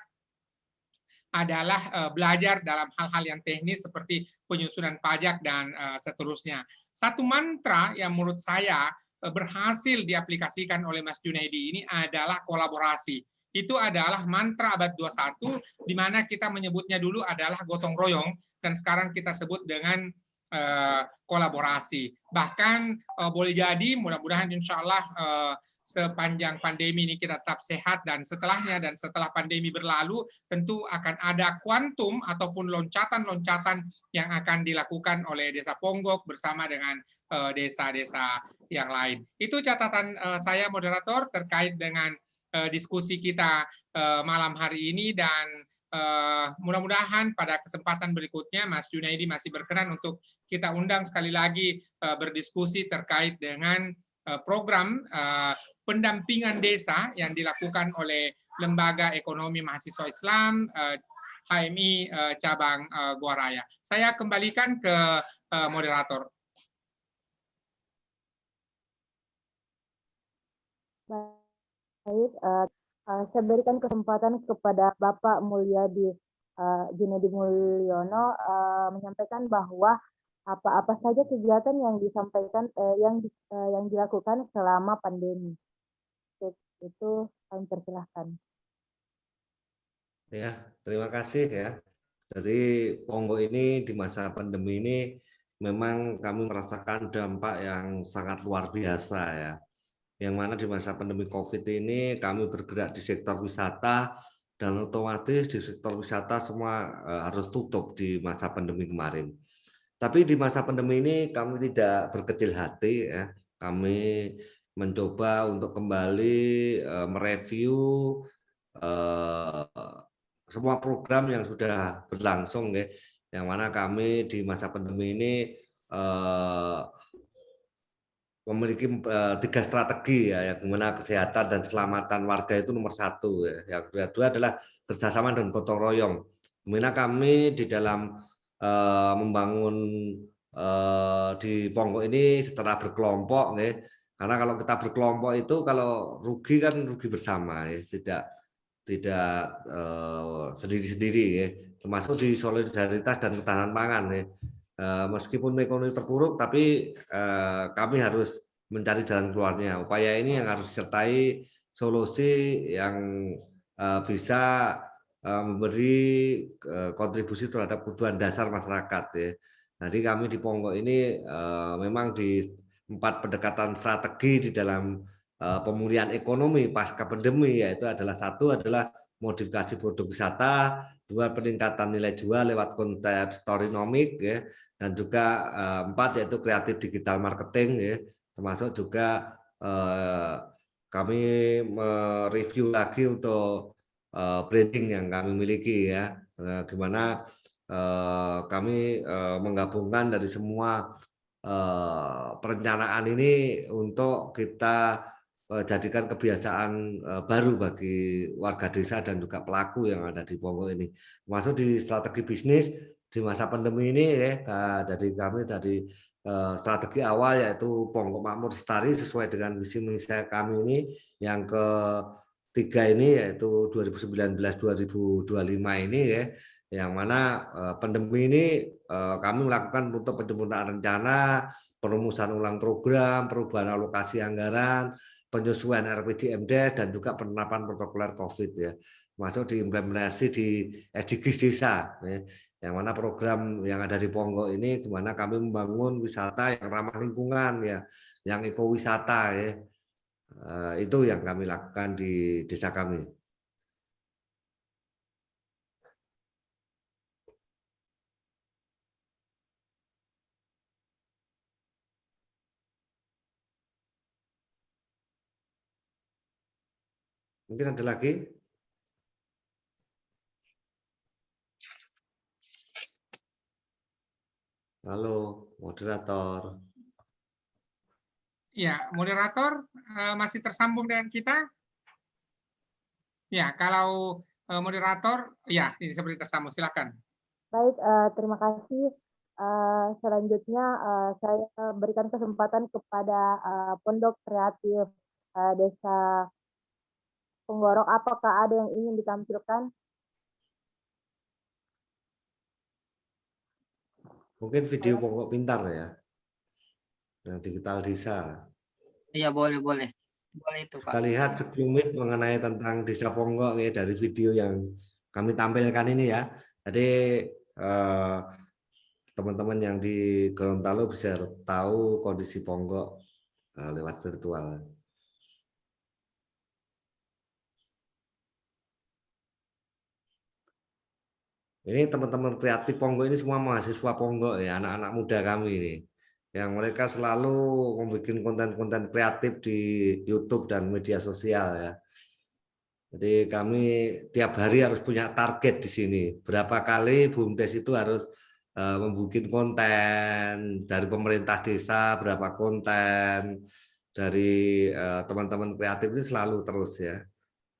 adalah belajar dalam hal-hal yang teknis seperti penyusunan pajak dan seterusnya. Satu mantra yang menurut saya berhasil diaplikasikan oleh Mas Junaidi ini adalah kolaborasi. Itu adalah mantra abad 21, di mana kita menyebutnya dulu adalah gotong royong, dan sekarang kita sebut dengan kolaborasi. Bahkan boleh jadi mudah-mudahan insya Allah sepanjang pandemi ini kita tetap sehat, dan setelahnya dan setelah pandemi berlalu tentu akan ada kuantum ataupun loncatan-loncatan yang akan dilakukan oleh Desa Ponggok bersama dengan desa-desa yang lain. Itu catatan saya moderator terkait dengan diskusi kita malam hari ini, dan mudah-mudahan pada kesempatan berikutnya Mas Junaidi masih berkenan untuk kita undang sekali lagi berdiskusi terkait dengan program pendampingan desa yang dilakukan oleh Lembaga Ekonomi Mahasiswa Islam HMI cabang Gua Raya. Saya kembalikan ke moderator. Baik, saya berikan kesempatan kepada Bapak Mulyadi Junaidi Mulyono menyampaikan bahwa apa saja kegiatan yang disampaikan yang dilakukan selama pandemi. Itu kami persilahkan. Ya, terima kasih ya. Jadi Ponggok ini di masa pandemi ini memang kami merasakan dampak yang sangat luar biasa ya. Yang mana di masa pandemi COVID ini kami bergerak di sektor wisata, dan otomatis di sektor wisata semua harus tutup di masa pandemi kemarin. Tapi di masa pandemi ini kami tidak berkecil hati ya. Kami mencoba untuk kembali mereview semua program yang sudah berlangsung ya. Yang mana kami di masa pandemi ini memiliki 3 strategi ya, yang mana kesehatan dan keselamatan warga itu nomor 1 ya. Yang kedua adalah kerjasama dan gotong royong. Dimana kami di dalam membangun di Ponggok ini setelah berkelompok ya. Karena kalau kita berkelompok itu kalau rugi kan rugi bersama ya, tidak sendiri-sendiri ya. Termasuk di solidaritas dan ketahanan pangan ya. Meskipun ekonomi terpuruk, tapi kami harus mencari jalan keluarnya. Upaya ini yang harus disertai solusi yang bisa memberi kontribusi terhadap kebutuhan dasar masyarakat. Ya. Jadi kami di Ponggok ini memang di 4 pendekatan strategi di dalam pemulihan ekonomi pasca pandemi, yaitu adalah 1 adalah modifikasi produk wisata, 2 peningkatan nilai jual lewat konsep storynomic ya, dan juga 4 yaitu kreatif digital marketing ya, termasuk juga kami mereview lagi untuk branding yang kami miliki ya, gimana kami menggabungkan dari semua perencanaan ini untuk kita jadikan kebiasaan baru bagi warga desa dan juga pelaku yang ada di Ponggok ini. Masuk di strategi bisnis di masa pandemi ini ya, dari kami dari strategi awal yaitu Ponggok Makmur Lestari sesuai dengan visi misi kami ini, yang ke 3 ini yaitu 2019-2025 ini ya, yang mana pandemi ini kami melakukan untuk penyempurnaan rencana, perumusan ulang program, perubahan alokasi anggaran, penyesuaian RPJMD, dan juga penerapan protokoler COVID ya, masuk diimplementasi di SDGs desa ya. Yang mana program yang ada di Ponggok ini, di mana kami membangun wisata yang ramah lingkungan ya, yang ekowisata ya. Itu yang kami lakukan di desa kami. Mungkin ada lagi? Halo, moderator. Ya, moderator masih tersambung dengan kita? Ya, kalau moderator, ya ini seperti tersambung. Silakan. Baik, terima kasih. Selanjutnya saya berikan kesempatan kepada Pondok Kreatif Desa Penggorok. Apakah ada yang ingin ditampilkan? Mungkin video Ponggok Pintar ya, yang digital desa. Iya, boleh itu Pak. Kita lihat sekelumit mengenai tentang desa Ponggok ya, dari video yang kami tampilkan ini ya. Jadi teman-teman yang di Gorontalo bisa tahu kondisi Ponggok lewat virtual. Ini teman-teman kreatif Ponggok ini semua mahasiswa Ponggok ya, anak-anak muda kami ini, yang mereka selalu membuat konten-konten kreatif di YouTube dan media sosial ya. Jadi kami tiap hari harus punya target di sini. Berapa kali BUMDes itu harus membuat konten dari pemerintah desa, berapa konten dari teman-teman kreatif ini selalu terus ya,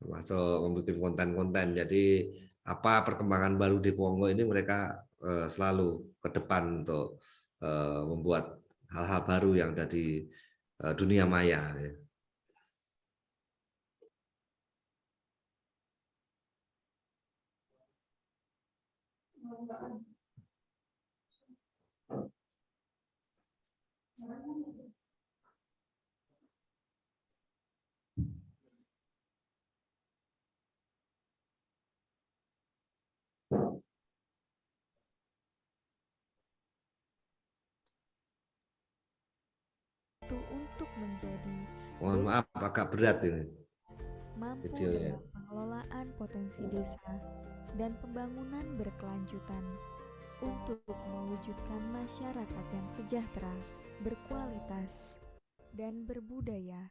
termasuk membuat konten-konten. Jadi apa perkembangan baru di Ponggok ini mereka selalu ke depan untuk membuat hal-hal baru yang ada di dunia maya. Ya. Untuk menjadi Mohon maaf agak berat ini mampu videonya. dalam pengelolaan potensi desa dan pembangunan berkelanjutan untuk mewujudkan masyarakat yang sejahtera, berkualitas, dan berbudaya.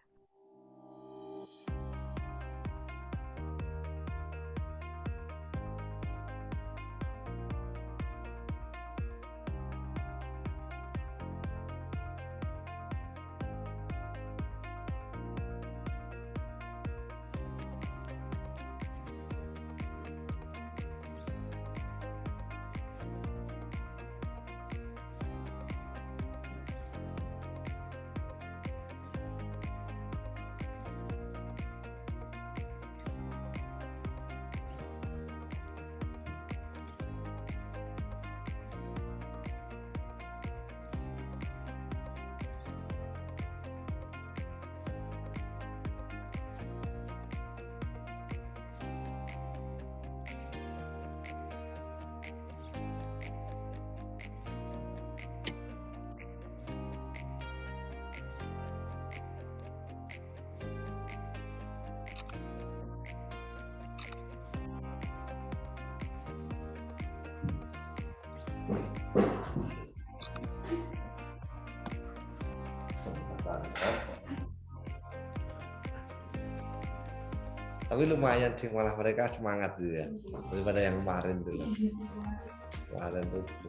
Tapi lumayan sih, malah mereka semangat gitu ya daripada yang kemarin dulu. Kemarin tuh gitu.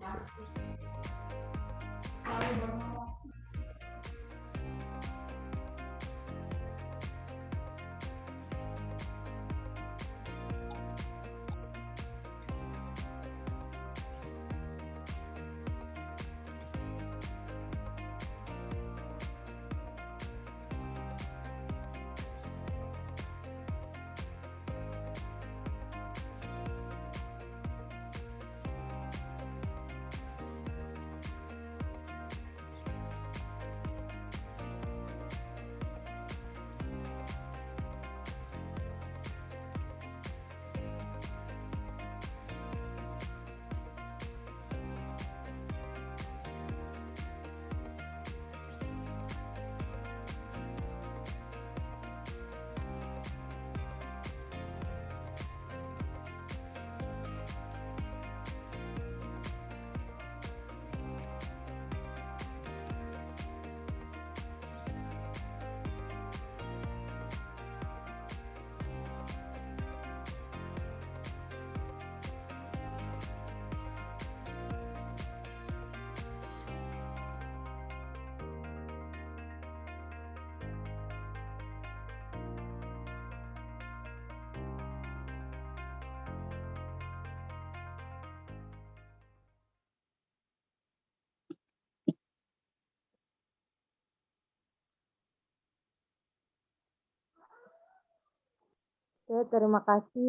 Oke, terima kasih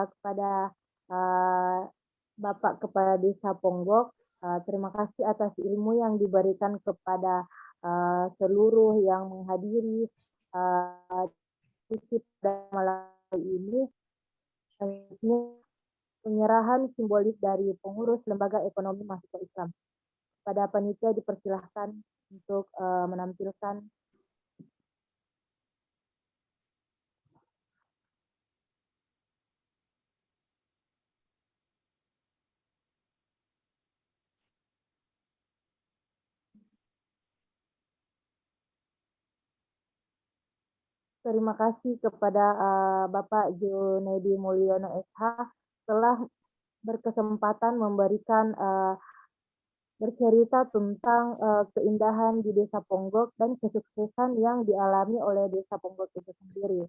kepada Bapak Kepala Desa Ponggok. Terima kasih atas ilmu yang diberikan kepada seluruh yang menghadiri diskusi pada malam hari ini. Penyerahan simbolis dari pengurus Lembaga Ekonomi Mahasiswa Islam. Pada panitia dipersilahkan untuk menampilkan. Terima kasih kepada Bapak Junedi Mulyono SH telah berkesempatan memberikan bercerita tentang keindahan di Desa Ponggok dan kesuksesan yang dialami oleh Desa Ponggok itu sendiri.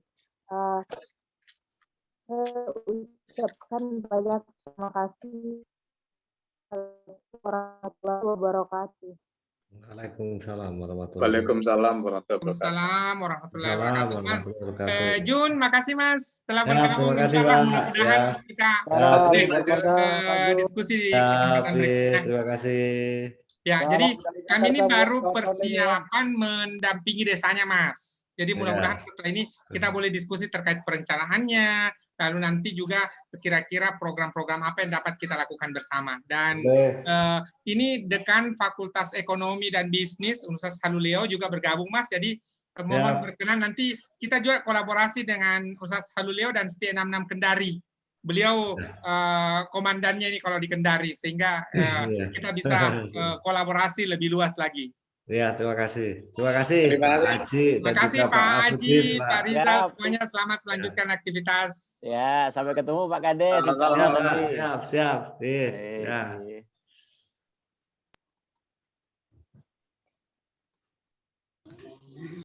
Saya ucapkan banyak terima kasih warahmatullahi wabarakatuh. Waalaikumsalam warahmatullahi Waalaikumsalam warahmatullahi wabarakatuh. Waalaikumsalam warahmatullahi wabarakatuh. Mas warahmatullahi wabarakatuh. Jun, makasih Mas telah Ya, bergabung. terima kasih, Insyaallah Pak. mudah-mudahan Ya. kita Terima lanjut kasih. diskusi di Ya, kesempatan berikutnya. terima kasih. Ya, jadi kami ini baru persiapan mendampingi desanya, Mas. Jadi mudah-mudahan setelah ini kita boleh diskusi terkait perencanaannya, lalu nanti juga kira-kira program-program apa yang dapat kita lakukan bersama. Dan ini Dekan Fakultas Ekonomi dan Bisnis Universitas Haluleo juga bergabung, Mas. Jadi mohon berkenan nanti kita juga kolaborasi dengan Universitas Haluleo dan STI 66 Kendari. Beliau komandannya ini kalau di Kendari, sehingga kita bisa kolaborasi lebih luas lagi. Ya, terima kasih. Terima kasih Terima Pak kasih. Haji dan Terima kasih juga Pak Pak Haji, Afudin, Pak Rizal, Ya. semuanya selamat melanjutkan aktivitas. Ya, sampai ketemu Pak Kades. Sama-sama. Insya Allah nanti. Siap, siap. Iya, Eh, ya. iya.